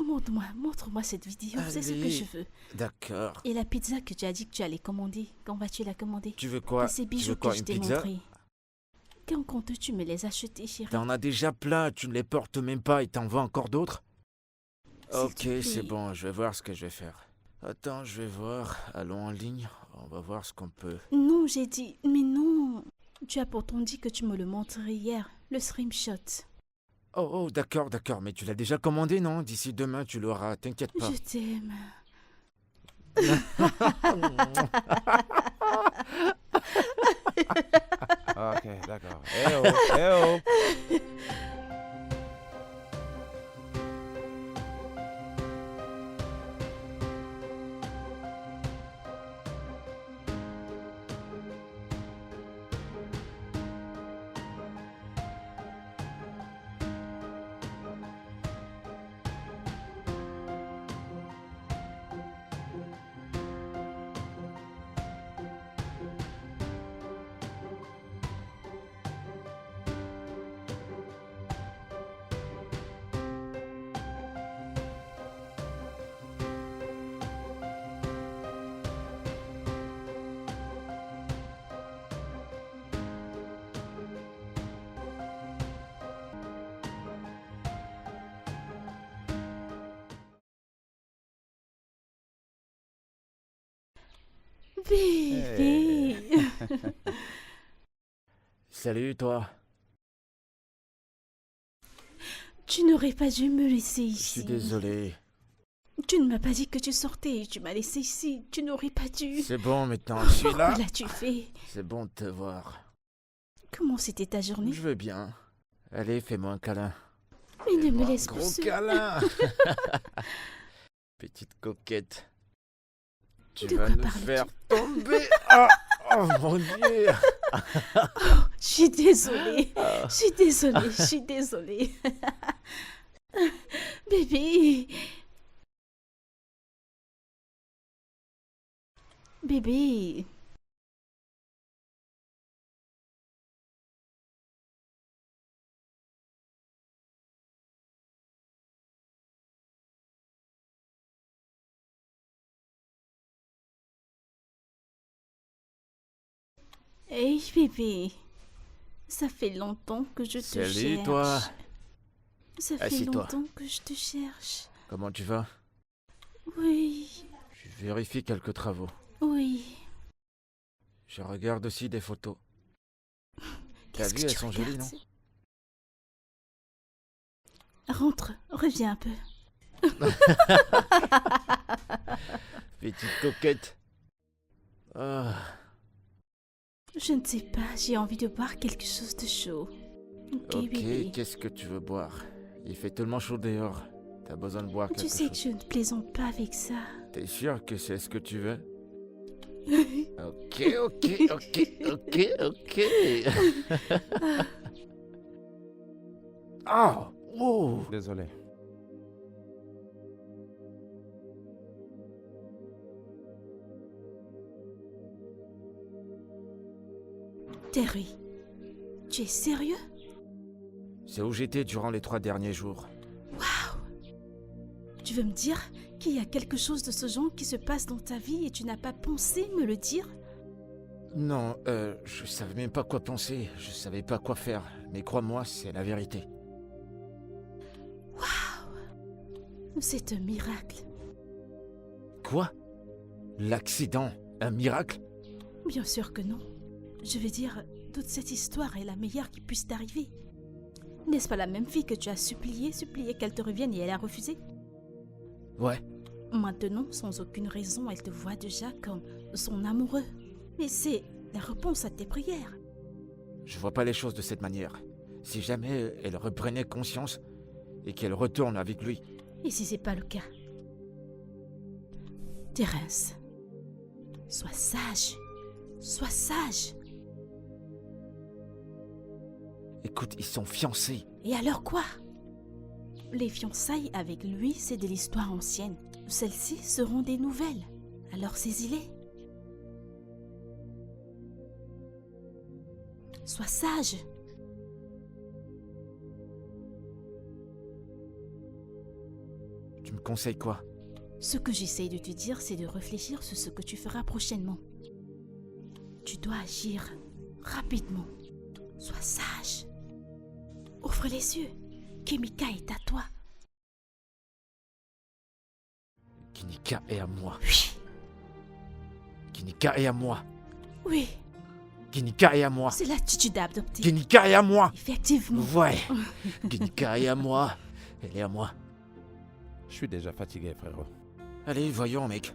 Montre-moi cette vidéo. C'est ce que Allez. je veux. D'accord. Et la pizza que tu as dit que tu allais commander. Quand vas-tu la commander? Tu veux quoi? Et ces Tu bijoux veux quoi, que je une t'ai pizza? montrés. Quand comptes-tu me les acheter, chérie? T'en as déjà plein, tu ne les portes même pas et t'en veux encore d'autres? S'il Ok, te plaît. c'est bon, je vais voir ce que je vais faire. Attends, je vais voir. Allons en ligne. On va voir ce qu'on peut. Non, j'ai dit... Mais non. Tu as pourtant dit que tu me le montrais hier. Le screenshot. Oh, d'accord, mais tu l'as déjà commandé, non? D'ici demain, tu l'auras, t'inquiète pas. Je t'aime. Ok, d'accord. Eh oh! Bébé. Salut, toi. Tu n'aurais pas dû me laisser Je ici. suis désolé. Tu ne m'as pas dit que tu sortais. Tu m'as laissé ici. Tu n'aurais pas dû. C'est bon, maintenant, je suis là. Pourquoi l'as-tu fait? C'est bon de te voir. Comment c'était ta journée? Je vais bien. Allez, fais-moi un câlin. Mais ne me Fais-moi un laisse gros plus seule. câlin. Petite coquette. Tu De vas quoi nous parles-tu? faire tomber. Oh, oh mon Dieu. Je suis désolée. Je suis désolée. Je suis désolée. Bébé. Bébé. Hey bébé. Ça fait longtemps que je te cherche. Salut, toi. Ça fait Assis-toi. longtemps que je te cherche. Comment tu vas? Oui. Je vérifie quelques travaux. Oui. Je regarde aussi des photos. T'as Qu'est-ce vu, que elles tu sont jolies, non? regardes? Rentre, reviens un peu. Petite coquette. Ah, Je ne sais pas, j'ai envie de boire quelque chose de chaud. Ok, ok, bébé. qu'est-ce que tu veux boire? Il fait tellement chaud dehors. T'as besoin de boire Tu quelque sais que chose. je ne plaisante pas avec ça. T'es sûr que c'est ce que tu veux? Ok, ok, ok, ok, ok. Ah, wow. Désolé. Terry, tu es sérieux? C'est où j'étais durant les 3 derniers jours. Tu veux me dire qu'il y a quelque chose de ce genre qui se passe dans ta vie et tu n'as pas pensé me le dire? Non, je savais même pas quoi penser, je savais pas quoi faire. Mais crois-moi, c'est la vérité. C'est un miracle. Quoi? L'accident? Un miracle? Bien sûr que non. Je veux dire, toute cette histoire est la meilleure qui puisse t'arriver. N'est-ce pas la même fille que tu as supplié qu'elle te revienne et elle a refusé? Ouais. Maintenant, sans aucune raison, elle te voit déjà comme son amoureux. Mais c'est la réponse à tes prières. Je vois pas les choses de cette manière. Si jamais elle reprenait conscience et qu'elle retourne avec lui. Et si c'est pas le cas? Terence, sois sage. Sois sage. Écoute, ils sont fiancés. Et alors quoi? Les fiançailles avec lui, c'est de l'histoire ancienne. Celles-ci seront des nouvelles. Alors saisis-les. Sois sage. Tu me conseilles quoi? Ce que j'essaye de te dire, c'est de réfléchir sur ce que tu feras prochainement. Tu dois agir rapidement. Sois sage. Ouvre les yeux. Kimika est à toi. Kinika est à moi. Oui, Kinika est à moi. oui, Kinika est à moi. c'est l'attitude à adopter. Kinika est à moi. Effectivement. Ouais. Kinika est à moi. Elle est à moi. Je suis déjà fatigué, frérot. Allez, voyons, mec.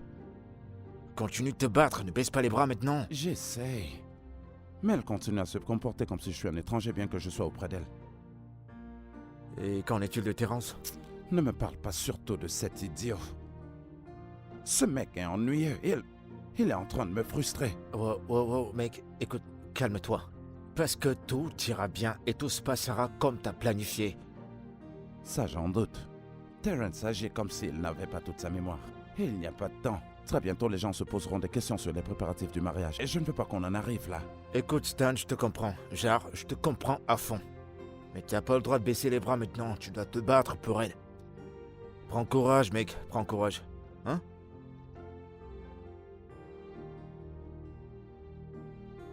Continue de te battre, ne baisse pas les bras maintenant. J'essaye. Mais elle continue à se comporter comme si je suis un étranger bien que je sois auprès d'elle. Et qu'en est-il de Terence? Ne me parle pas surtout de cet idiot. Ce mec est ennuyeux. Il est en train de me frustrer. Wow, mec, écoute, calme-toi. Parce que tout ira bien et tout se passera comme t'as planifié. Ça, j'en doute. Terence agit comme s'il n'avait pas toute sa mémoire. Et il n'y a pas de temps. Très bientôt, les gens se poseront des questions sur les préparatifs du mariage. Et je ne veux pas qu'on en arrive là. Écoute, Stan, je te comprends. Genre, je te comprends à fond. Mais t'as pas le droit de baisser les bras maintenant. Tu dois te battre pour elle. Prends courage, mec. Prends courage. Hein?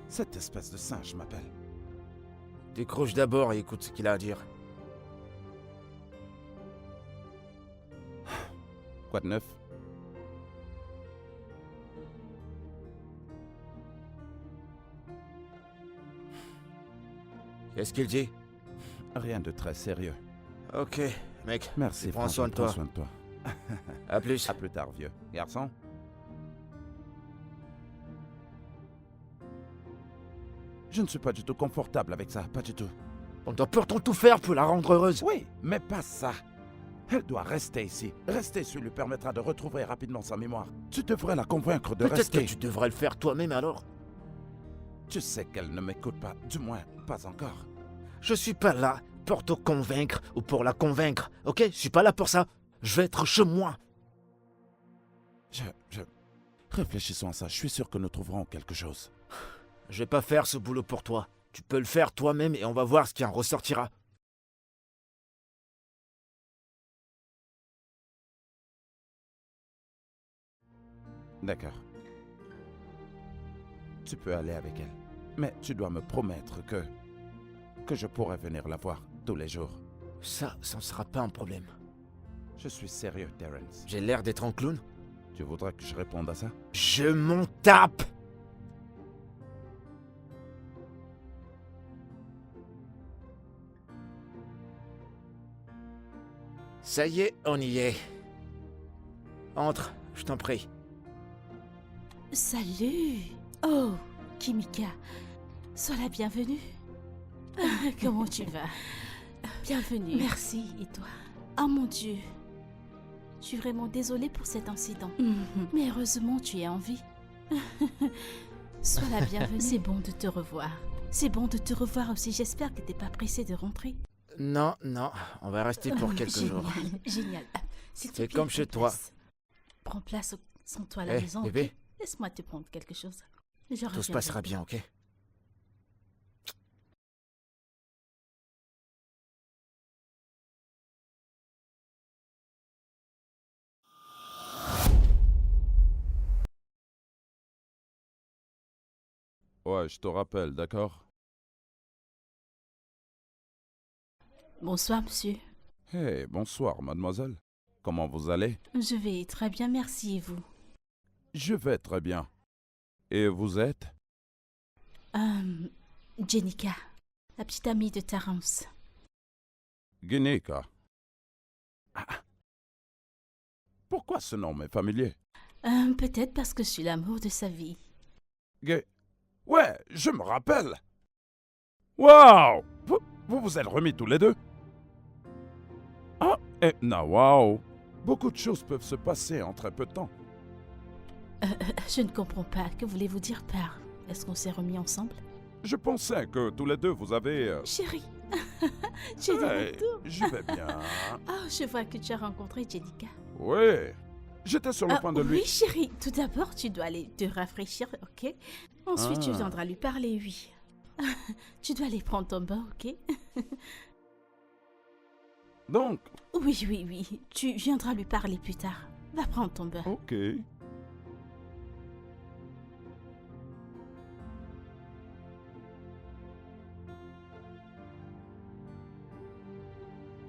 Cette espèce de singe m'appelle. Décroche d'abord et écoute ce qu'il a à dire. Quoi de neuf? Qu'est-ce qu'il dit? Rien de très sérieux. Ok, mec. Merci, Prends soin de prends toi. soin de toi. À plus. À plus tard, vieux. Garçon? Je ne suis pas du tout confortable avec ça, pas du tout. On doit pourtant tout faire pour la rendre heureuse. Oui, mais pas ça. Elle doit rester ici. Rester, ce lui permettra de retrouver rapidement sa mémoire. Tu devrais la convaincre de Peut-être rester. que tu devrais le faire toi-même alors. Tu sais qu'elle ne m'écoute pas, du moins, pas encore. Je suis pas là pour te convaincre ou pour la convaincre, ok? Je suis pas là pour ça. Je vais être chez moi. Réfléchissons à ça, je suis sûr que nous trouverons quelque chose. Je vais pas faire ce boulot pour toi. Tu peux le faire toi-même et on va voir ce qui en ressortira. D'accord. Tu peux aller avec elle. Mais tu dois me promettre que je pourrai venir la voir tous les jours. Ça ne sera pas un problème. Je suis sérieux, Terence. J'ai l'air d'être un clown? Tu voudrais que je réponde à ça? Je m'en tape! Ça y est, on y est. Entre, je t'en prie. Salut. Oh, Kimika. Sois la bienvenue. Comment tu vas? Bienvenue. Merci, et toi? Oh mon Dieu. Je suis vraiment désolée pour cet incident. Mais heureusement, tu es en vie. Sois la bienvenue. C'est bon de te revoir. C'est bon de te revoir aussi. J'espère que t'es pas pressée de rentrer. Non, on va rester pour quelques Génial, jours. Génial. S'il te C'est plaît, comme chez prends toi. place. Prends place sans toi à la Hé, maison. bébé, ok? Laisse-moi te prendre quelque chose. Je tout se reviendrai. passera bien, ok? Ouais, je te rappelle, d'accord? Bonsoir, monsieur. Hey, bonsoir, mademoiselle. Comment vous allez? Je vais très bien, merci, et vous? Je vais très bien. Et vous êtes? Jenica, la petite amie de Terence. Guinica. Ah. Pourquoi ce nom m'est familier? Peut-être parce que je suis l'amour de sa vie. Ouais, je me rappelle. Waouh! Vous vous êtes remis tous les deux? Ah, et waouh! Beaucoup de choses peuvent se passer en très peu de temps. Je ne comprends pas. Que voulez-vous dire par... Est-ce qu'on s'est remis ensemble? Je pensais que tous les deux vous avez... Chérie, tu es de Hey, retour. je vais bien. Oh, je vois que tu as rencontré Jenica. Oui, j'étais sur le point de lui... Oui, chérie. Tout d'abord, tu dois aller te rafraîchir, ok? Ensuite, tu Ah. viendras lui parler, oui. Tu dois aller prendre ton bain, ok? Donc, Oui. Tu viendras lui parler plus tard. Va prendre ton bain. ok.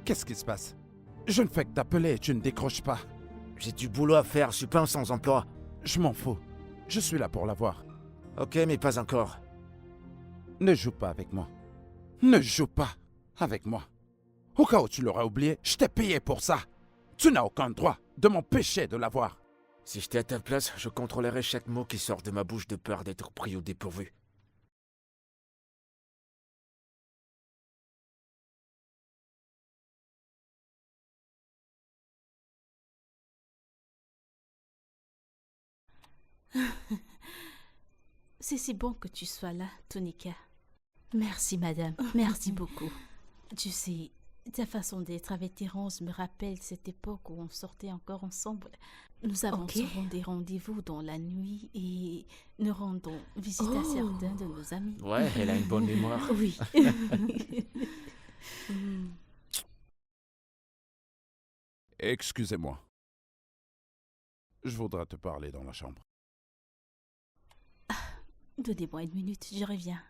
Qu'est-ce qui se passe? Je ne fais que t'appeler et tu ne décroches pas. J'ai du boulot à faire, je suis pas un sans-emploi. Je m'en fous. Je suis là pour la voir. Ok, mais pas encore. Ne joue pas avec moi. Ne joue pas avec moi. Au cas où tu l'aurais oublié, je t'ai payé pour ça. Tu n'as aucun droit de m'empêcher de la voir. Si j'étais à ta place, je contrôlerais chaque mot qui sort de ma bouche de peur d'être pris au dépourvu. C'est si bon que tu sois là, Tonika. Merci, madame. Merci beaucoup. Tu sais, ta façon d'être avec Terence me rappelle cette époque où on sortait encore ensemble. Nous avons souvent des rendez-vous dans la nuit et nous rendons visite à certains de nos amis. Ouais, elle a une bonne mémoire. Oui. Excusez-moi. Je voudrais te parler dans la chambre. Donnez-moi une minute, je reviens.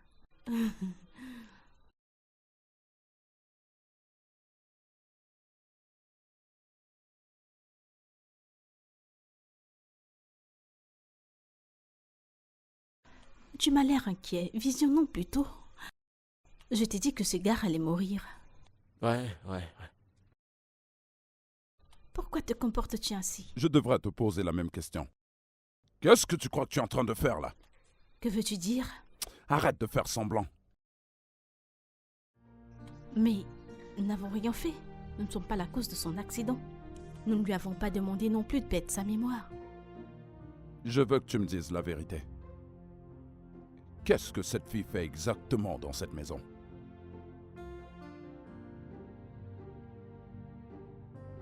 Tu m'as l'air inquiet. Visionnons plutôt. Je t'ai dit que ce gars allait mourir. Ouais. Pourquoi te comportes-tu ainsi? Je devrais te poser la même question. Qu'est-ce que tu crois que tu es en train de faire là? Que veux-tu dire? Arrête de faire semblant. Mais nous n'avons rien fait. Nous ne sommes pas la cause de son accident. Nous ne lui avons pas demandé non plus de perdre sa mémoire. Je veux que tu me dises la vérité. Qu'est-ce que cette fille fait exactement dans cette maison?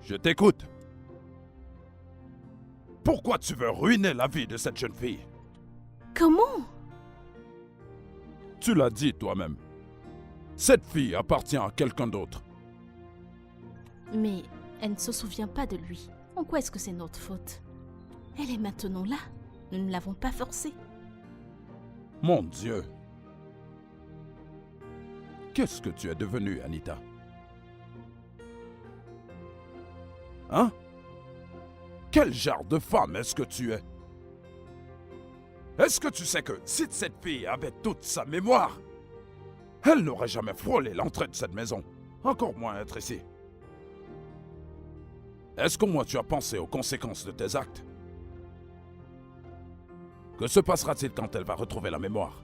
Je t'écoute. Pourquoi tu veux ruiner la vie de cette jeune fille? Comment? Tu l'as dit toi-même. Cette fille appartient à quelqu'un d'autre. Mais elle ne se souvient pas de lui. En quoi est-ce que c'est notre faute? Elle est maintenant là. Nous ne l'avons pas forcée. Mon Dieu. Qu'est-ce que tu es devenue, Anita? Hein? Quel genre de femme est-ce que tu es? Est-ce que tu sais que si cette fille avait toute sa mémoire, elle n'aurait jamais frôlé l'entrée de cette maison, encore moins être ici? Est-ce qu'au moins tu as pensé aux conséquences de tes actes? Que se passera-t-il quand elle va retrouver la mémoire?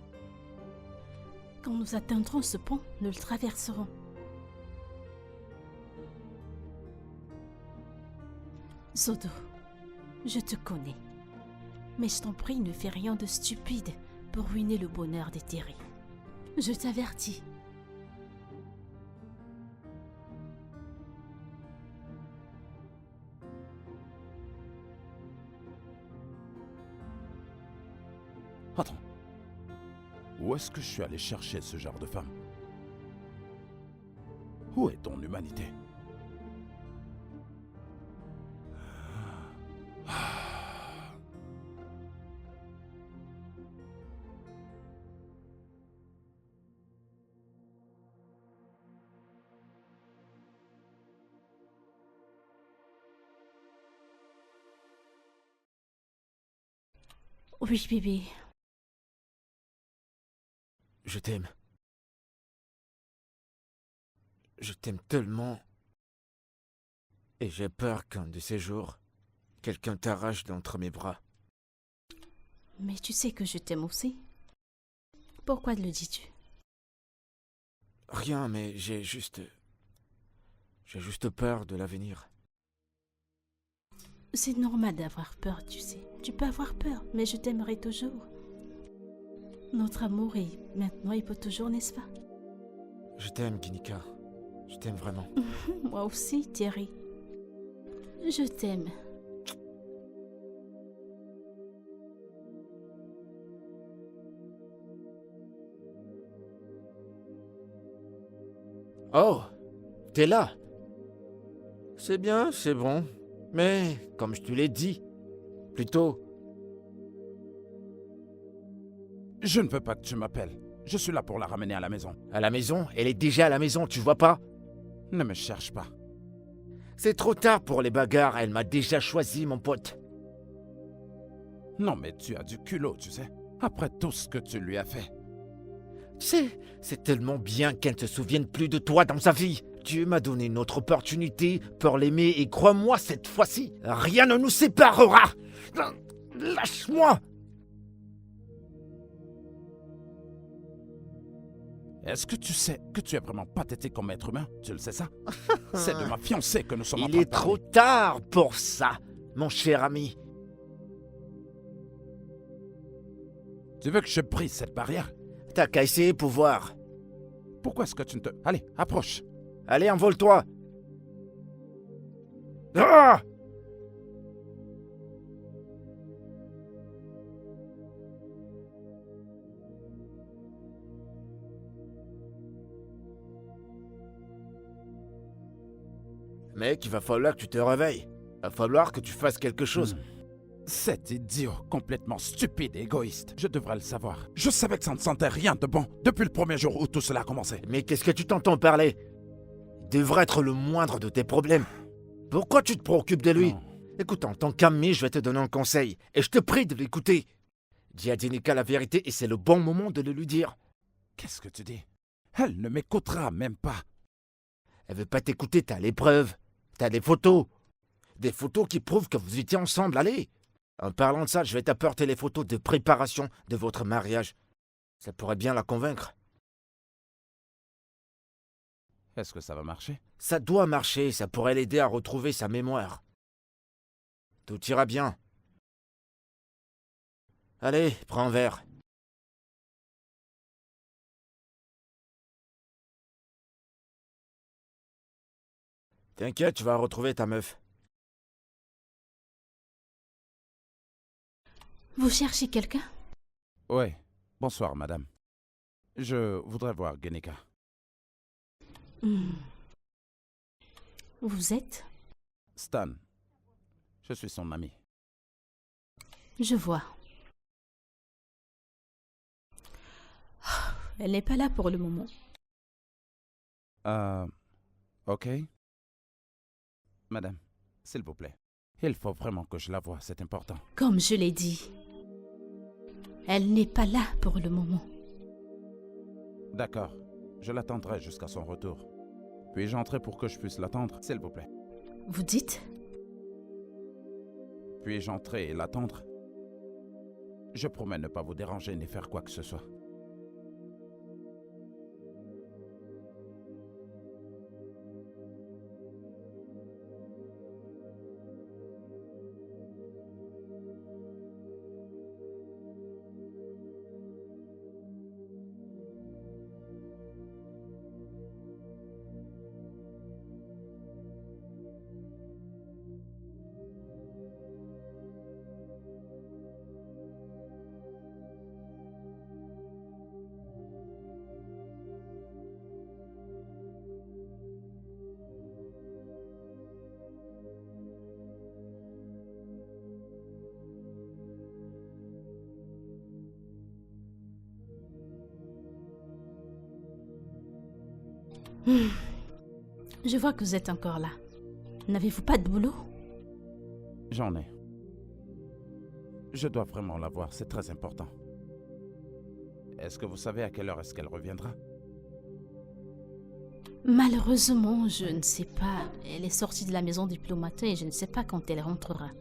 Quand nous atteindrons ce pont, nous le traverserons. Zodo, je te connais. Mais je t'en prie, ne fais rien de stupide pour ruiner le bonheur de Terry. Je t'avertis. Attends. Où est-ce que je suis allé chercher ce genre de femme? Où est ton humanité? Oui, bébé. Je t'aime. Je t'aime tellement. Et j'ai peur qu'un de ces jours, quelqu'un t'arrache d'entre mes bras. Mais tu sais que je t'aime aussi. Pourquoi le dis-tu? Rien, mais j'ai juste peur de l'avenir. C'est normal d'avoir peur, tu sais. Tu peux avoir peur, mais je t'aimerai toujours. Notre amour est maintenant et pour toujours, n'est-ce pas? Je t'aime, Ginika. Je t'aime vraiment. Moi aussi, Thierry. Je t'aime. Oh, t'es là. C'est bien, c'est bon. Mais, comme je te l'ai dit, plutôt, Je ne veux pas que tu m'appelles. Je suis là pour la ramener à la maison. à la maison, elle est déjà à la maison, tu vois pas? Ne me cherche pas. C'est trop tard pour les bagarres, elle m'a déjà choisi, mon pote. Non, mais tu as du culot, tu sais. Après tout ce que tu lui as fait. Tu sais, c'est tellement bien qu'elle ne se souvienne plus de toi dans sa vie. Dieu m'a donné une autre opportunité pour l'aimer et crois-moi, cette fois-ci, rien ne nous séparera. Lâche-moi. Est-ce que tu sais que tu es vraiment pathétique comme être humain? Tu le sais ça? C'est de ma fiancée que nous sommes en Il train de est trop parler. tard pour ça, mon cher ami. Tu veux que je brise cette barrière? T'as qu'à essayer pour voir. Pourquoi est-ce que tu ne te... Allez, approche. Allez, envole-toi. Ah! Mec, il va falloir que tu te réveilles. Il va falloir que tu fasses quelque chose. Cet idiot complètement stupide et égoïste. Je devrais le savoir. Je savais que ça ne sentait rien de bon depuis le premier jour où tout cela a commencé. Mais qu'est-ce que tu t'entends parler? Il devrait être le moindre de tes problèmes. Pourquoi tu te préoccupes de lui? Non. Écoute, en tant qu'ami, je vais te donner un conseil. Et je te prie de l'écouter. Dis à Ginika la vérité et c'est le bon moment de le lui dire. Qu'est-ce que tu dis? Elle ne m'écoutera même pas. Elle veut pas t'écouter, t'as les preuves. T'as des photos. Des photos qui prouvent que vous étiez ensemble, allez. En parlant de ça, je vais t'apporter les photos de préparation de votre mariage. Ça pourrait bien la convaincre. Est-ce que ça va marcher? Ça doit marcher, ça pourrait l'aider à retrouver sa mémoire. Tout ira bien. Allez, prends un verre. T'inquiète, tu vas retrouver ta meuf. Vous cherchez quelqu'un? Oui. Bonsoir, madame. Je voudrais voir Genika. Vous êtes? Stan. Je suis son ami. Je vois. Elle n'est pas là pour le moment. Ok. Madame, s'il vous plaît. Il faut vraiment que je la voie, c'est important. Comme je l'ai dit, elle n'est pas là pour le moment. D'accord. Je l'attendrai jusqu'à son retour. Puis-je entrer pour que je puisse l'attendre, s'il vous plaît? Vous dites? Puis-je entrer et l'attendre? Je promets ne pas vous déranger ni faire quoi que ce soit. Je vois que vous êtes encore là. N'avez-vous pas de boulot? J'en ai. Je dois vraiment la voir, c'est très important. Est-ce que vous savez à quelle heure est-ce qu'elle reviendra? Malheureusement, je ne sais pas. Elle est sortie de la maison depuis le matin et je ne sais pas quand elle rentrera.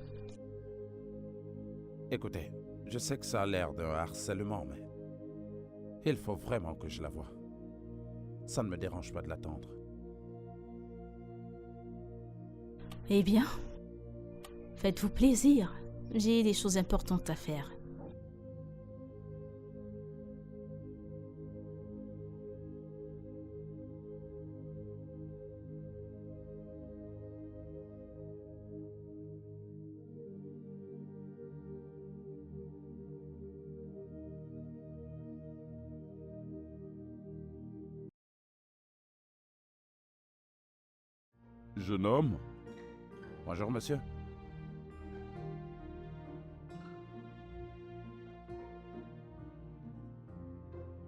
Écoutez, je sais que ça a l'air d'un harcèlement, mais il faut vraiment que je la voie. Ça ne me dérange pas de l'attendre. Eh bien, faites-vous plaisir. J'ai des choses importantes à faire. Jeune homme? Bonjour, monsieur.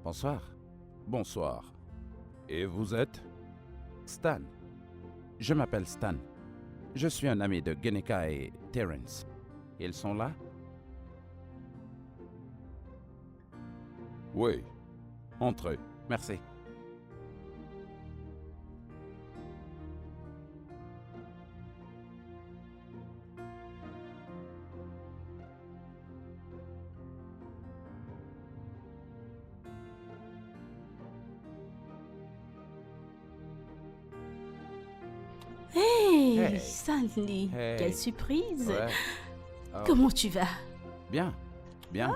Bonsoir. Bonsoir. Et vous êtes? Stan. Je m'appelle Stan. Je suis un ami de Genika et Terence. Ils sont là? Oui. Entrez. Merci. Hey, Hey. Stanley, Hey. quelle surprise! Ouais. Oh, Comment tu vas? Bien. Bien.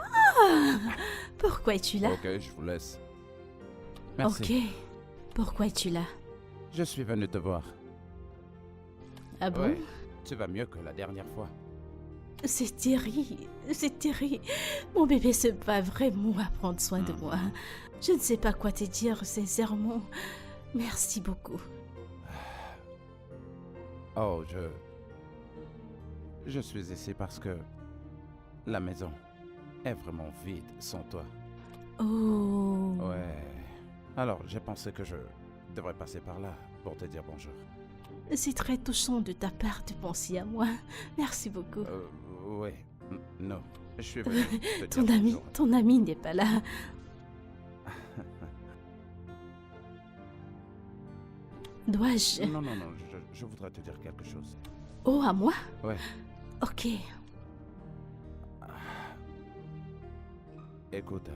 Pourquoi es-tu là? Ok, je vous laisse. Merci. Ok. Pourquoi es-tu là? Je suis venu te voir. Ah bon? Ouais. Tu vas mieux que la dernière fois. C'est terrible, c'est terrible. Mon bébé se bat vraiment à prendre soin de moi. Je ne sais pas quoi te dire sincèrement. Merci beaucoup. Oh, je suis ici parce que la maison est vraiment vide sans toi. Oh. Ouais. Alors, j'ai pensé que je devrais passer par là pour te dire bonjour. C'est très touchant de ta part de penser à moi. Merci beaucoup. Oui. Non. Je suis venu te Ton dire ami, bonjour. ton ami n'est pas là. Dois-je... Non, non, non, je voudrais te dire quelque chose. Oh, à moi? Ouais. Ok. Écoute,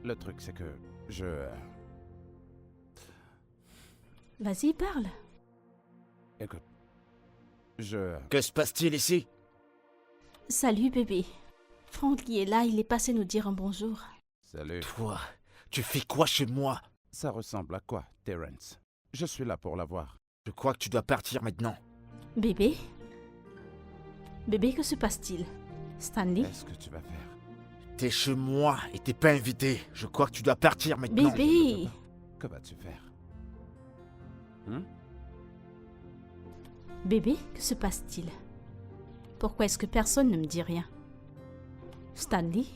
le truc c'est que Vas-y, parle. Écoute, Que se passe-t-il ici? Salut, bébé. Franck qui est là, il est passé nous dire un bonjour. Salut. Toi, tu fais quoi chez moi? Ça ressemble à quoi, Terence? Je suis là pour la voir. Je crois que tu dois partir maintenant. Bébé? Bébé, que se passe-t-il? Stanley? Qu'est-ce que tu vas faire? T'es chez moi et t'es pas invité. Je crois que tu dois partir maintenant. Bébé! Que vas-tu faire? Bébé, que se passe-t-il? Pourquoi est-ce que personne ne me dit rien? Stanley?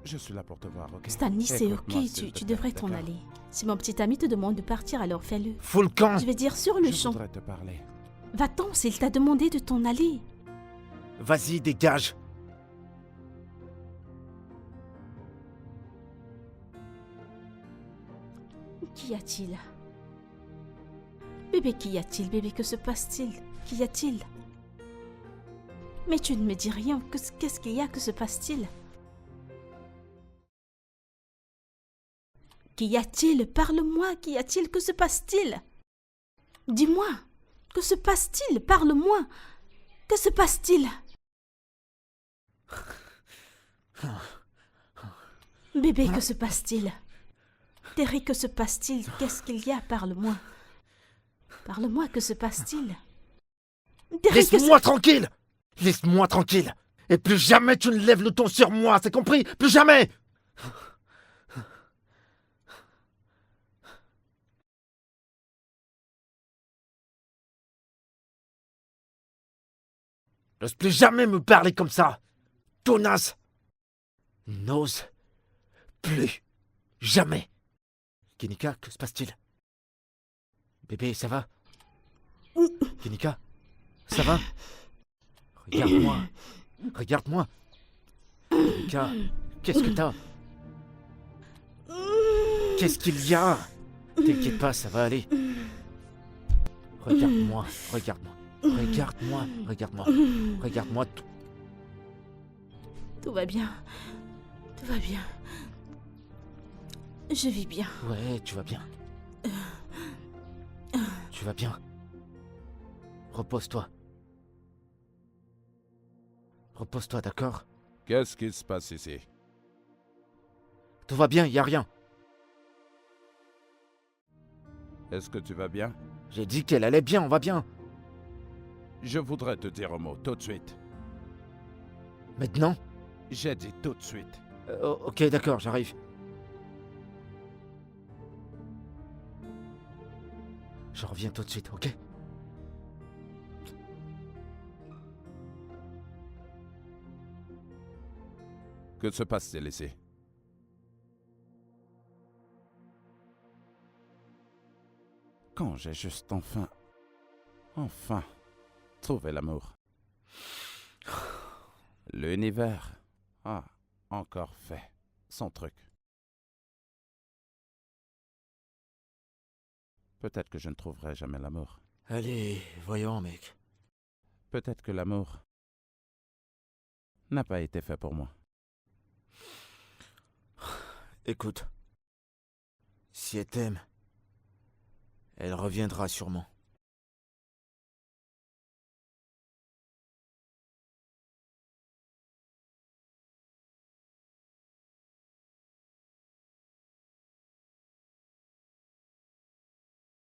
Je suis là pour te voir, ok? Stanley, c'est Écoute-moi, ok, s'il te tu plaît, devrais t'en d'accord? aller. Si mon petit ami te demande de partir, alors fais-le. Fous le camp! Je vais dire sur le Je champ. voudrais te parler. Va-t'en s'il t'a demandé de t'en aller. Vas-y, dégage! Qu'y a-t-il? Bébé, qu'y a-t-il? Bébé, que se passe-t-il? Qu'y a-t-il? Mais tu ne me dis rien. Qu'est-ce qu'il y a? Que se passe-t-il? Qu'y a-t-il? Parle-moi. Qu'y a-t-il? Que se passe-t-il? Dis-moi. Que se passe-t-il? Parle-moi. Que se passe-t-il? Bébé, que se passe-t-il? Terry, que se passe-t-il? Qu'est-ce qu'il y a? Parle-moi. Parle-moi, que se passe-t-il? Terry, Laisse-moi tranquille! Laisse-moi tranquille! Et plus jamais tu ne lèves le ton sur moi, c'est compris? Plus jamais! N'ose plus jamais me parler comme ça! Tonasse! N'ose plus jamais! Kenika, que se passe-t-il? Bébé, ça va? Kenika, ça va? Regarde-moi. Regarde-moi. Kenika, qu'est-ce que t'as? Qu'est-ce qu'il y a? T'inquiète pas, ça va aller. Regarde-moi, regarde-moi. Regarde-moi, regarde-moi. Regarde-moi. Tout va bien. Tout va bien. Je vis bien. Ouais, tu vas bien. Tu vas bien. Repose-toi. Repose-toi, d'accord? Qu'est-ce qui se passe ici? Tout va bien, y a rien. Est-ce que tu vas bien? J'ai dit qu'elle allait bien, on va bien. Je voudrais te dire un mot tout de suite. Maintenant? J'ai dit tout de suite. Ok, d'accord, j'arrive. Je reviens tout de suite, ok? Que se passe-t-il ici? Quand j'ai juste enfin trouvé l'amour. L'univers a encore fait son truc. Peut-être que je ne trouverai jamais l'amour. Allez, voyons, mec. Peut-être que l'amour n'a pas été fait pour moi. Écoute, si elle t'aime, elle reviendra sûrement.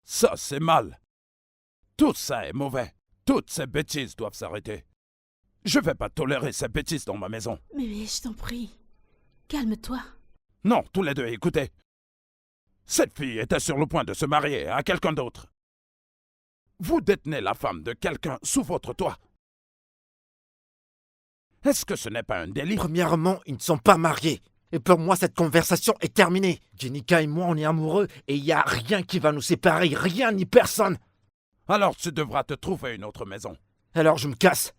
Ça, c'est mal. Tout ça est mauvais. Toutes ces bêtises doivent s'arrêter. Je vais pas tolérer ces bêtises dans ma maison. Mais je t'en prie. Calme-toi. Non, tous les deux, écoutez. Cette fille était sur le point de se marier à quelqu'un d'autre. Vous détenez la femme de quelqu'un sous votre toit. Est-ce que ce n'est pas un délit? Premièrement, ils ne sont pas mariés. Et pour moi, cette conversation est terminée. Jenica et moi, on est amoureux et il n'y a rien qui va nous séparer. Rien ni personne. Alors tu devras te trouver une autre maison. Alors je me casse.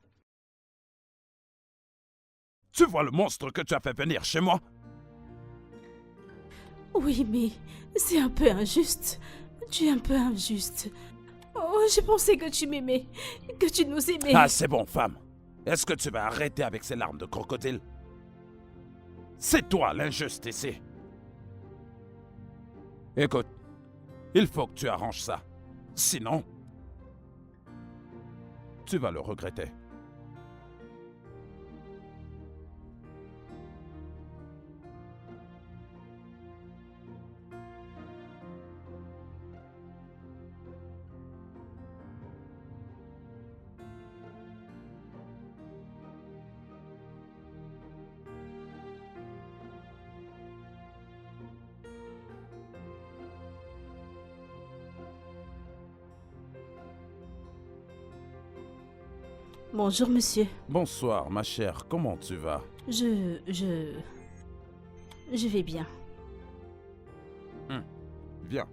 Tu vois le monstre que tu as fait venir chez moi? Oui, mais c'est un peu injuste. Tu es un peu injuste. Oh, j'ai pensé que tu m'aimais, que tu nous aimais. Ah, c'est bon, femme. Est-ce que tu vas arrêter avec ces larmes de crocodile? C'est toi l'injuste ici. Écoute, il faut que tu arranges ça. Sinon, tu vas le regretter. Bonjour, monsieur. Bonsoir, ma chère. Comment tu vas? Je vais bien. Viens.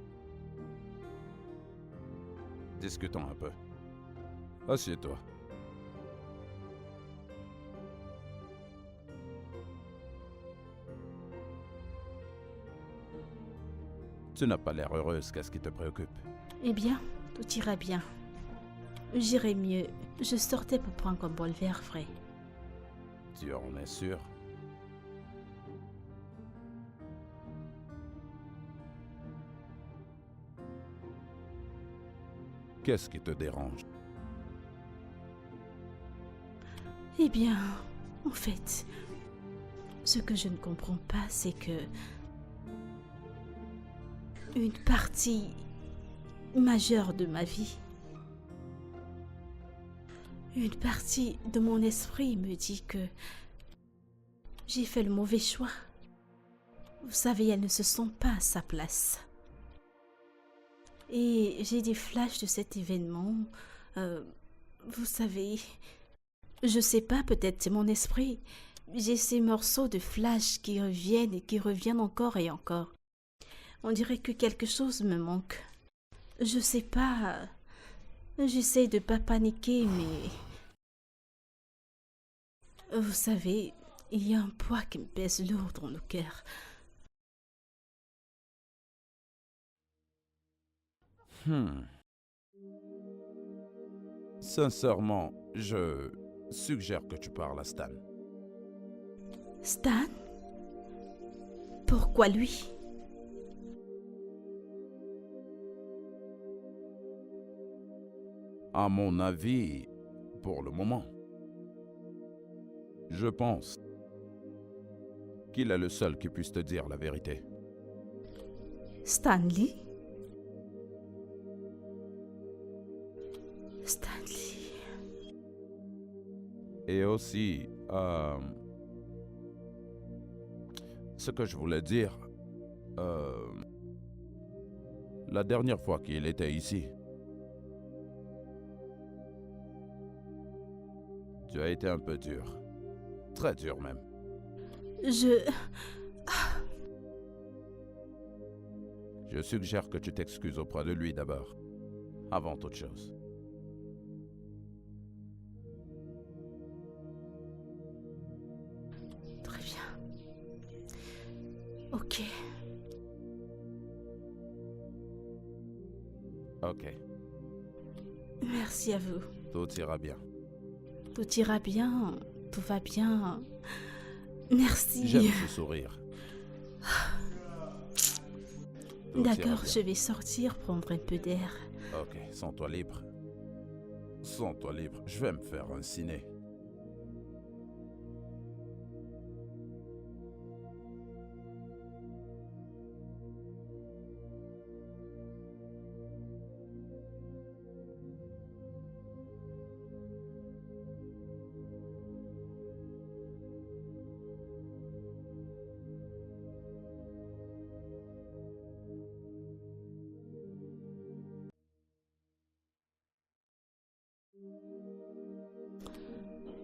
Discutons un peu. Assieds-toi. Tu n'as pas l'air heureuse. Qu'est-ce qui te préoccupe? Eh bien, tout ira bien. J'irai mieux. Je sortais pour prendre un bol vert frais. Tu en es sûr? Qu'est-ce qui te dérange? Eh bien, en fait, ce que je ne comprends pas, c'est que une partie majeure de ma vie, une partie de mon esprit me dit que j'ai fait le mauvais choix. Vous savez, elle ne se sent pas à sa place. Et j'ai des flashs de cet événement. Vous savez, je sais pas, peut-être c'est mon esprit. J'ai ces morceaux de flash qui reviennent et qui reviennent encore et encore. On dirait que quelque chose me manque. Je sais pas. J'essaie de pas paniquer, mais... Vous savez, il y a un poids qui me pèse lourd dans le cœur. Sincèrement, je suggère que tu parles à Stan. Stan? Pourquoi lui? À mon avis, pour le moment, je pense qu'il est le seul qui puisse te dire la vérité. Stanley? Stanley. Et aussi, ce que je voulais dire, la dernière fois qu'il était ici, tu as été un peu dur. Très dur même. Je suggère que tu t'excuses auprès de lui d'abord, avant toute chose. Très bien. Ok. Ok, Merci à vous. tout ira bien. Tout ira bien. Tout va bien. Merci. J'aime ce sourire. Tout ira D'accord, bien. je vais sortir prendre un peu d'air. Ok, sens-toi libre. Sens-toi libre. Je vais me faire un ciné.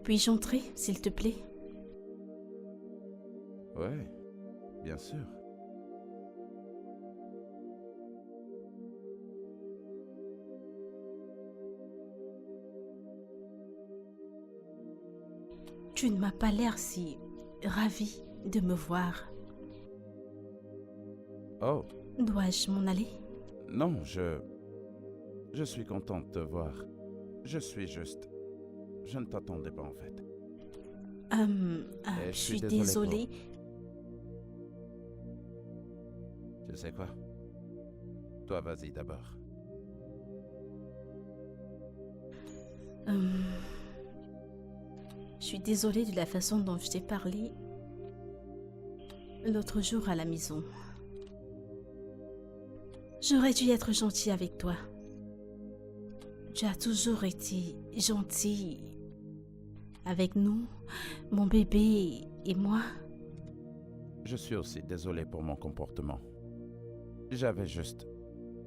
Puis-je entrer, s'il te plaît? Ouais, bien sûr. Tu ne m'as pas l'air si ravi de me voir. Oh, Dois-je m'en aller? Non, je suis content de te voir. Je suis juste... Je ne t'attendais pas en fait. Je suis désolée. Tu sais quoi? Toi, vas-y d'abord. Je suis désolée de la façon dont je t'ai parlé l'autre jour à la maison. J'aurais dû être gentille avec toi. Tu as toujours été gentil avec nous, mon bébé et moi. Je suis aussi désolé pour mon comportement. J'avais juste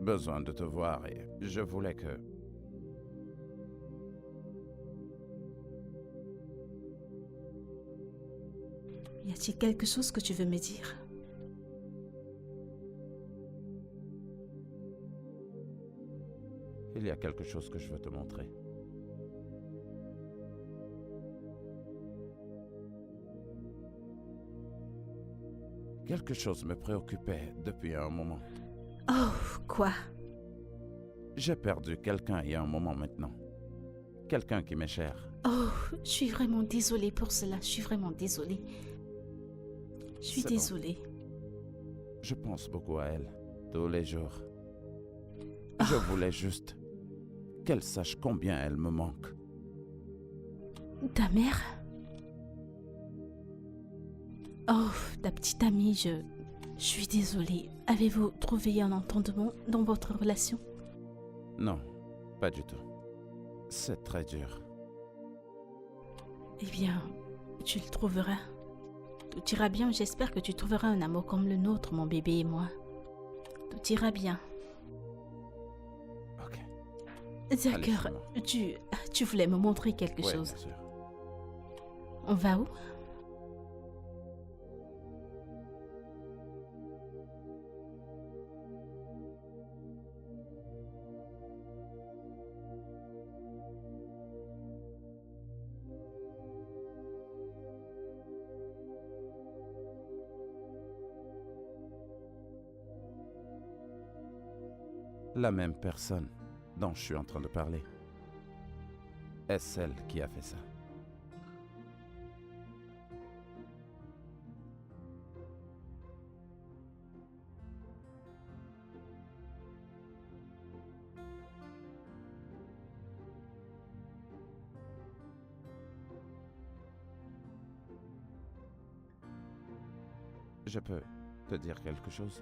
besoin de te voir et je voulais que... Y a-t-il quelque chose que tu veux me dire? Il y a quelque chose que je veux te montrer. Quelque chose me préoccupait depuis un moment. Oh, quoi? J'ai perdu quelqu'un il y a un moment maintenant. Quelqu'un qui m'est cher. Oh, je suis vraiment désolée pour cela. Je suis vraiment désolée. Je suis C'est bon. désolée. Je pense beaucoup à elle, tous les jours. Je voulais juste qu'elle sache combien elle me manque. Ta mère? Oh, ta petite amie, je suis désolée. Avez-vous trouvé un entendement dans votre relation? Non, pas du tout. C'est très dur. Eh bien, tu le trouveras. Tout ira bien, j'espère que tu trouveras un amour comme le nôtre, mon bébé et moi. Tout ira bien. Ok. D'accord, Allez, tu voulais me montrer quelque ouais, chose. bien sûr. On va où? La même personne dont je suis en train de parler est celle qui a fait ça. Je peux te dire quelque chose?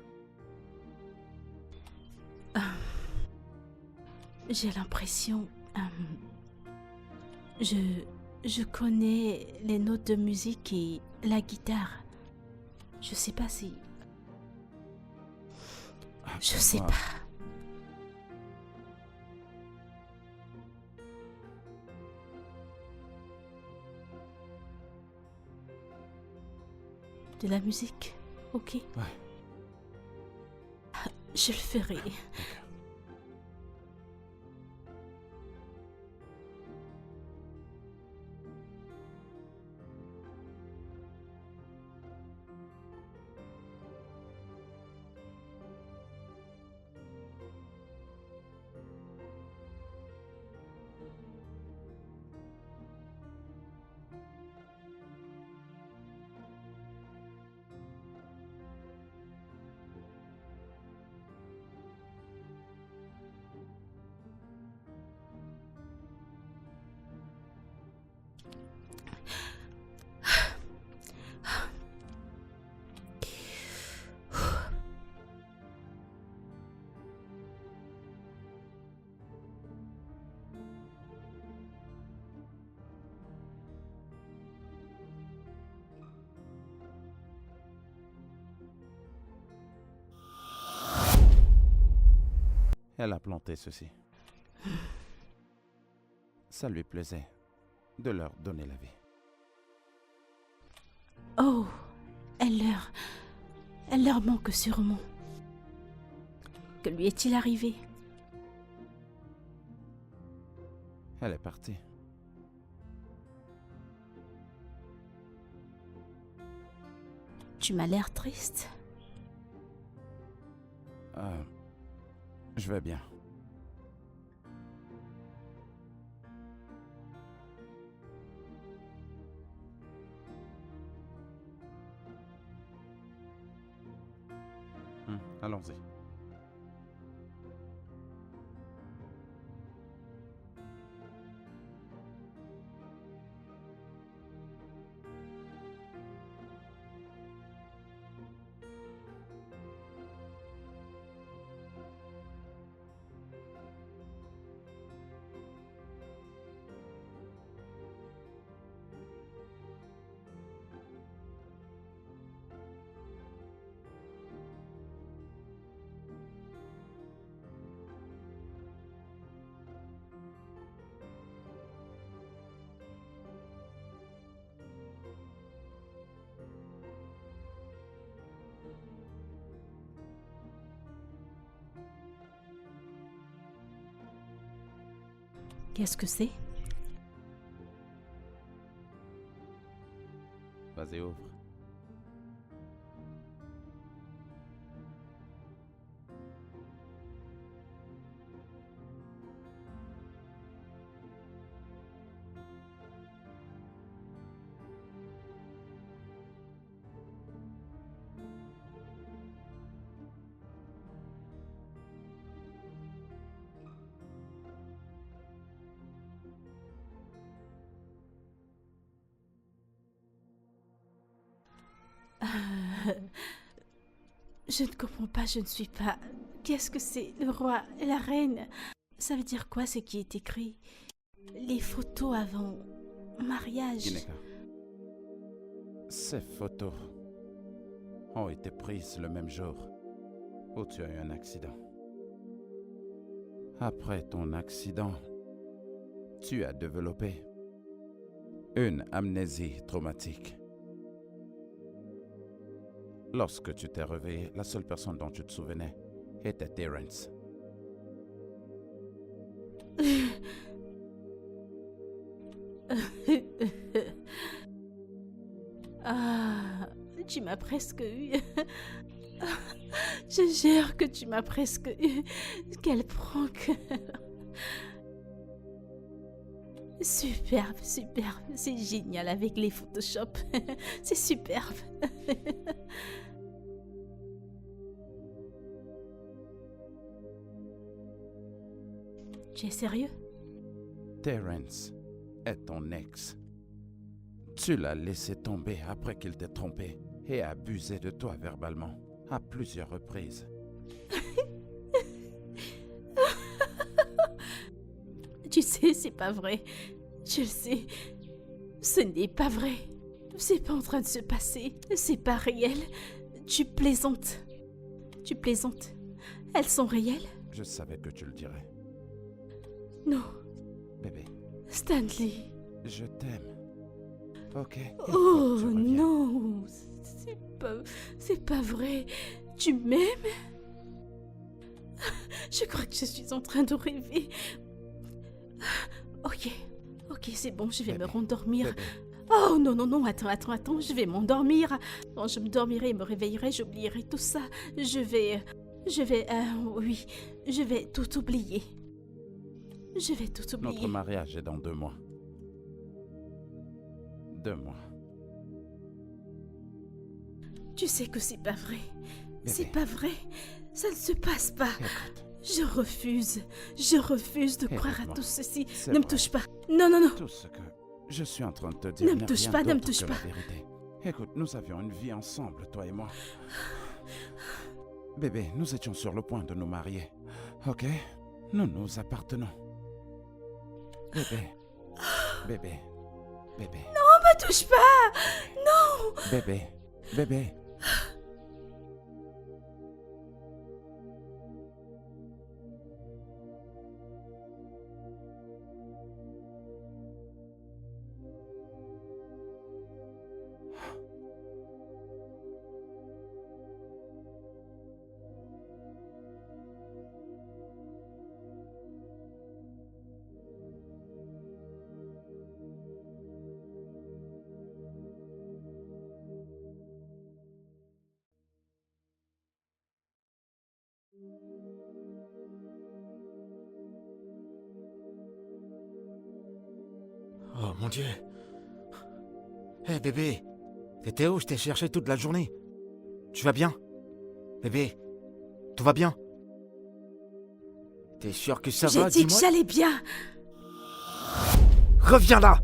J'ai l'impression... je connais les notes de musique et la guitare. Je sais pas si... Je sais Ah. pas. De la musique, ok. Ouais. Je le ferai. Elle a planté ceci. Ça lui plaisait de leur donner la vie. Oh, elle leur manque sûrement. Que lui est-il arrivé? Elle est partie. Tu m'as l'air triste. Je vais bien. Allons-y. Qu'est-ce que c'est? Vas-y, ouvre. Je ne comprends pas, je ne suis pas. Qu'est-ce que c'est? Le roi, la reine. Ça veut dire quoi ce qui est écrit? Les photos avant mariage. Gineka. Ces photos ont été prises le même jour où tu as eu un accident. Après ton accident, tu as développé une amnésie traumatique. Lorsque tu t'es réveillé, la seule personne dont tu te souvenais était Terence. Ah, tu m'as presque eu. Je jure que tu m'as presque eu. Quel prank. Superbe, superbe. C'est génial avec les Photoshop. C'est superbe. Tu es sérieux? Terence est ton ex. Tu l'as laissé tomber après qu'il t'ait trompé et abusé de toi verbalement à plusieurs reprises. Tu sais, c'est pas vrai. Je le sais. Ce n'est pas vrai. C'est pas en train de se passer. C'est pas réel. Tu plaisantes. Tu plaisantes. Elles sont réelles? Je savais que tu le dirais. Non. Bébé, Stanley. je t'aime. Ok. Il faut Oh que tu reviennes. non. C'est pas vrai. Tu m'aimes? Je crois que je suis en train de rêver. Ok. Ok, c'est bon, je vais me Bébé, rendormir. Bébé, Oh non, non, non, attends, je vais m'endormir. Quand je me dormirai et me réveillerai, j'oublierai tout ça. Oui, je vais tout oublier. Je vais tout oublier. notre mariage est dans 2 mois. 2 mois. Tu sais que c'est pas vrai. C'est Bébé. pas vrai. Ça ne se passe pas. Écoute, Je refuse de croire à Écoute-moi. tout ceci. C'est Ne me vrai. touche pas. Non, non, non. tout ce que je suis en train de te dire Ne me n'est touche rien pas, ne me d'autre touche que pas. la vérité. Écoute, nous avions une vie ensemble, toi et moi. Bébé, nous étions sur le point de nous marier. Ok? Nous nous appartenons. Bébé. Bébé. Bébé. Ne me touche pas. Non. Bébé. Bébé. mon Dieu. Hé bébé, t'étais où? Je t'ai cherché toute la journée. Tu vas bien? Bébé, tout va bien? T'es sûr que ça va? J'ai dit que Dis-moi. j'allais bien. Reviens là!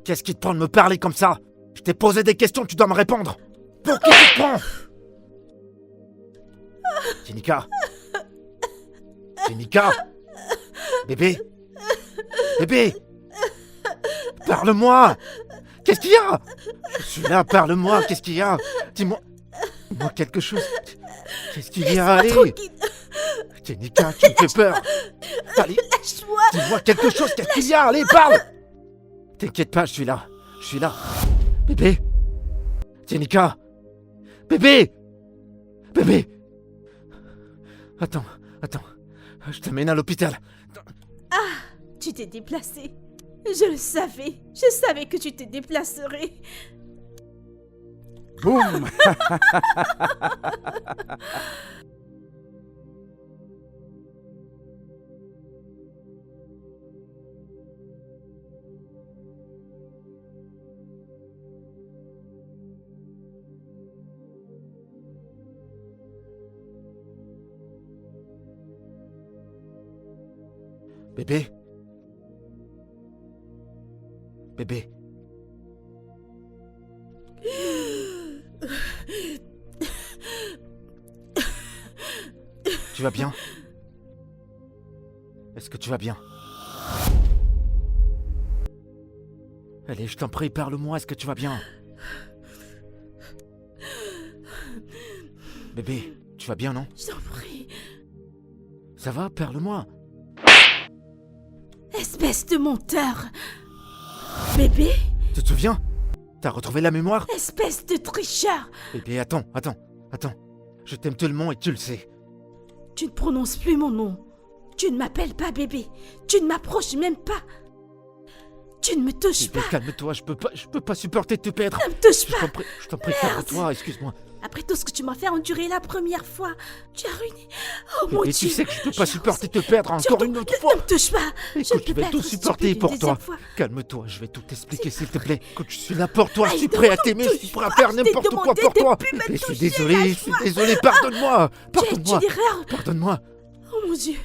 Qu'est-ce qui te prend de me parler comme ça? Je t'ai posé des questions, tu dois me répondre! Pour qui tu te prends? Jenica? Jenica? Bébé? Bébé? Parle-moi! Qu'est-ce qu'il y a? Je suis là, parle-moi, qu'est-ce qu'il y a? Dis-moi quelque chose. Qu'est-ce qu'il y a? Allez! Tranquille. Jenica, tu me fais peur! Allez, Lâche-moi. dis-moi quelque chose, qu'est-ce qu'il y a? Allez, parle! T'inquiète pas, je suis là. Je suis là. Bébé? Jenica? Bébé? Bébé? Attends. Je t'amène à l'hôpital. Tu t'es déplacé. Je le savais. Je savais que tu te déplacerais. Boum! Bébé? Bébé? Tu vas bien? Est-ce que tu vas bien? Allez, je t'en prie, parle-moi, est-ce que tu vas bien? Bébé, tu vas bien, non? Je t'en prie. Ça va? Parle-moi. Espèce de menteur. Bébé? Tu te souviens? T'as retrouvé la mémoire? Espèce de tricheur. Bébé, attends. Je t'aime tellement et tu le sais. Tu ne prononces plus mon nom. Tu ne m'appelles pas bébé. Tu ne m'approches même pas. Tu ne me touches Bébé, pas. calme-toi, je peux pas supporter de te perdre. Ne me touche Je pas. t'en prie, Merde. calme-toi, excuse-moi. Après tout ce que tu m'as fait endurer la première fois, tu as ruiné. Oh mon Bébé, Dieu. tu sais que je peux pas supporter de te perdre encore une autre fois. Ne me touche pas. Écoute, je ne peux vais pas tout être supporter stupide pour une toi. deuxième fois. Calme-toi, je vais tout t'expliquer s'il te plaît. Écoute, je suis là pour toi, je Aïe, suis prêt à ne t'aimer, me je suis prêt à touche faire pas, je t'ai n'importe quoi demandé pour de toi. plus me Mais je suis toucher, désolé, pardonne-moi. Tu as Pardonne-moi, une erreur. pardonne-moi. Oh mon Dieu.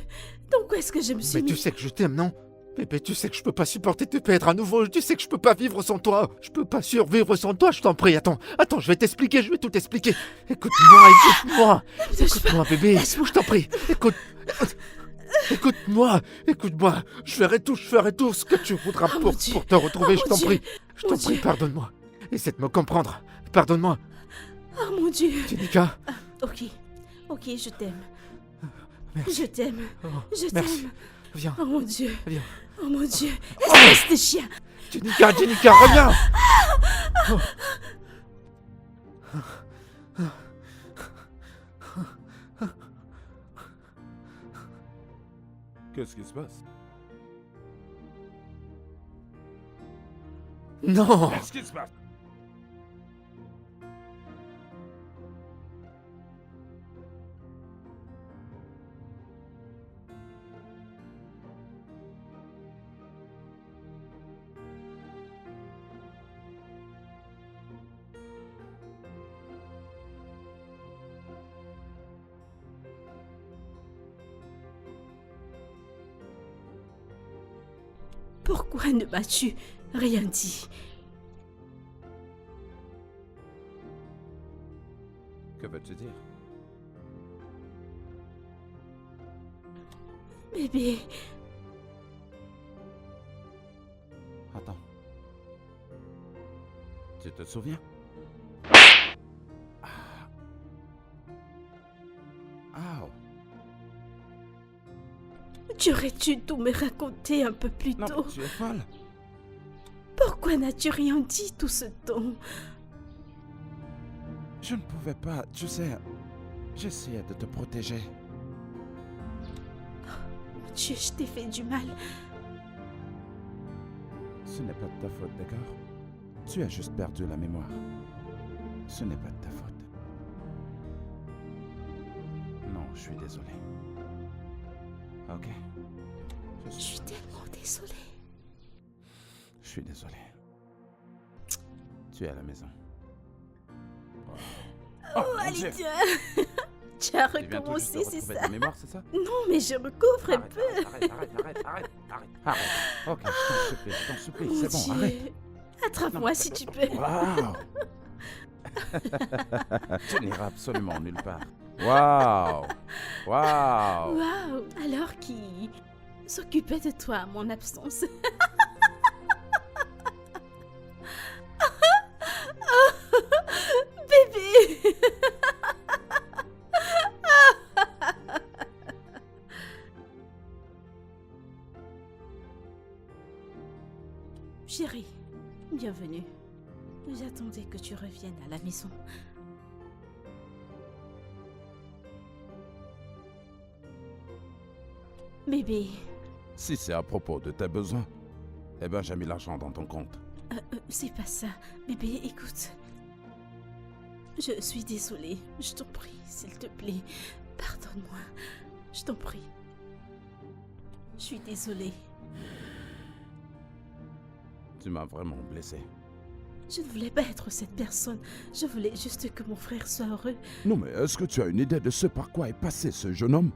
Donc où est-ce que je me suis Mais mis? tu sais que je t'aime, non? Bébé, tu sais que je peux pas supporter de te perdre à nouveau. Tu sais que je peux pas vivre sans toi. Je peux pas survivre sans toi, je t'en prie. Attends, je vais t'expliquer, je vais tout t'expliquer. Écoute-moi. Ne me touche pas. Écoute-moi, bébé. Laisse-moi. Je t'en prie. Écoute-moi. Je ferai tout ce que tu voudras Oh, pour mon Dieu. te retrouver. Oh, Je mon t'en Dieu. prie. Je Mon t'en prie, Dieu. pardonne-moi. Essaie de me comprendre. Pardonne-moi. Oh mon Dieu. Jenica. Ok, je t'aime. Merci. Je t'aime. Oh, Je merci. t'aime. Viens. Oh mon Dieu. Viens. Oh mon Dieu. Espèce de chien. Jenica, reviens. Qu'est-ce qui se passe? Non. Qu'est-ce qui se passe? Pourquoi ne m'as-tu rien dit? Que veux-tu dire? Bébé, Attends. Tu te souviens? Ah. tu aurais dû tout me raconter un peu plus Non, tôt. tu es folle. Pourquoi n'as-tu rien dit tout ce temps? Je ne pouvais pas, tu sais. J'essayais de te protéger. Mon Dieu, je t'ai fait du mal. Ce n'est pas de ta faute, d'accord? Tu as juste perdu la mémoire. Ce n'est pas de ta faute. Non, je suis désolé. Ok? Je suis tellement désolée. Je suis désolé. Tu es à la maison. Oh, mon allez, Dieu. tiens. Tu as Tu viens tout juste de recommencé, c'est retrouver ça? ta mémoire, c'est ça? Non, mais je recouvre un peu. Arrête. Ok, je t'en supplie, Mon c'est bon, Dieu. arrête. Attrape-moi si tu peux. Waouh. Tu n'iras absolument nulle part. Waouh. Waouh. Alors qui s'occupait de toi à mon absence? Bébé. Chérie, bienvenue. J'attendais que tu reviennes à la maison. Bébé, Si c'est à propos de tes besoins, eh ben j'ai mis l'argent dans ton compte. c'est pas ça. Bébé, écoute. Je suis désolée. Je t'en prie, s'il te plaît. Pardonne-moi. Je t'en prie. Je suis désolée. Tu m'as vraiment blessé. Je ne voulais pas être cette personne. Je voulais juste que mon frère soit heureux. Non mais est-ce que tu as une idée de ce par quoi est passé ce jeune homme?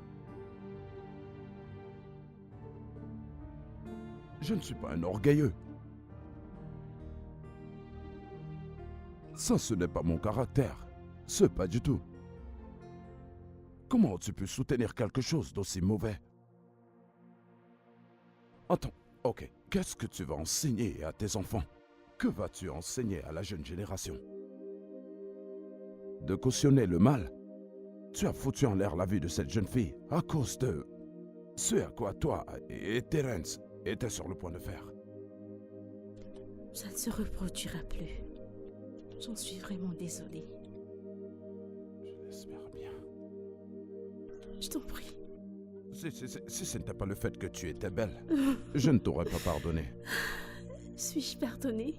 Je ne suis pas un orgueilleux. Ça, ce n'est pas mon caractère. Ce pas du tout. Comment as-tu pu soutenir quelque chose d'aussi mauvais? Attends, ok. Qu'est-ce que tu vas enseigner à tes enfants? Que vas-tu enseigner à la jeune génération? De cautionner le mal? Tu as foutu en l'air la vie de cette jeune fille à cause de ce à quoi toi et Terence étaient sur le point de faire. Ça ne se reproduira plus. J'en suis vraiment désolée. Je l'espère bien. Je t'en prie. Si ce n'était pas le fait que tu étais belle, je ne t'aurais pas pardonné. Suis-je pardonnée?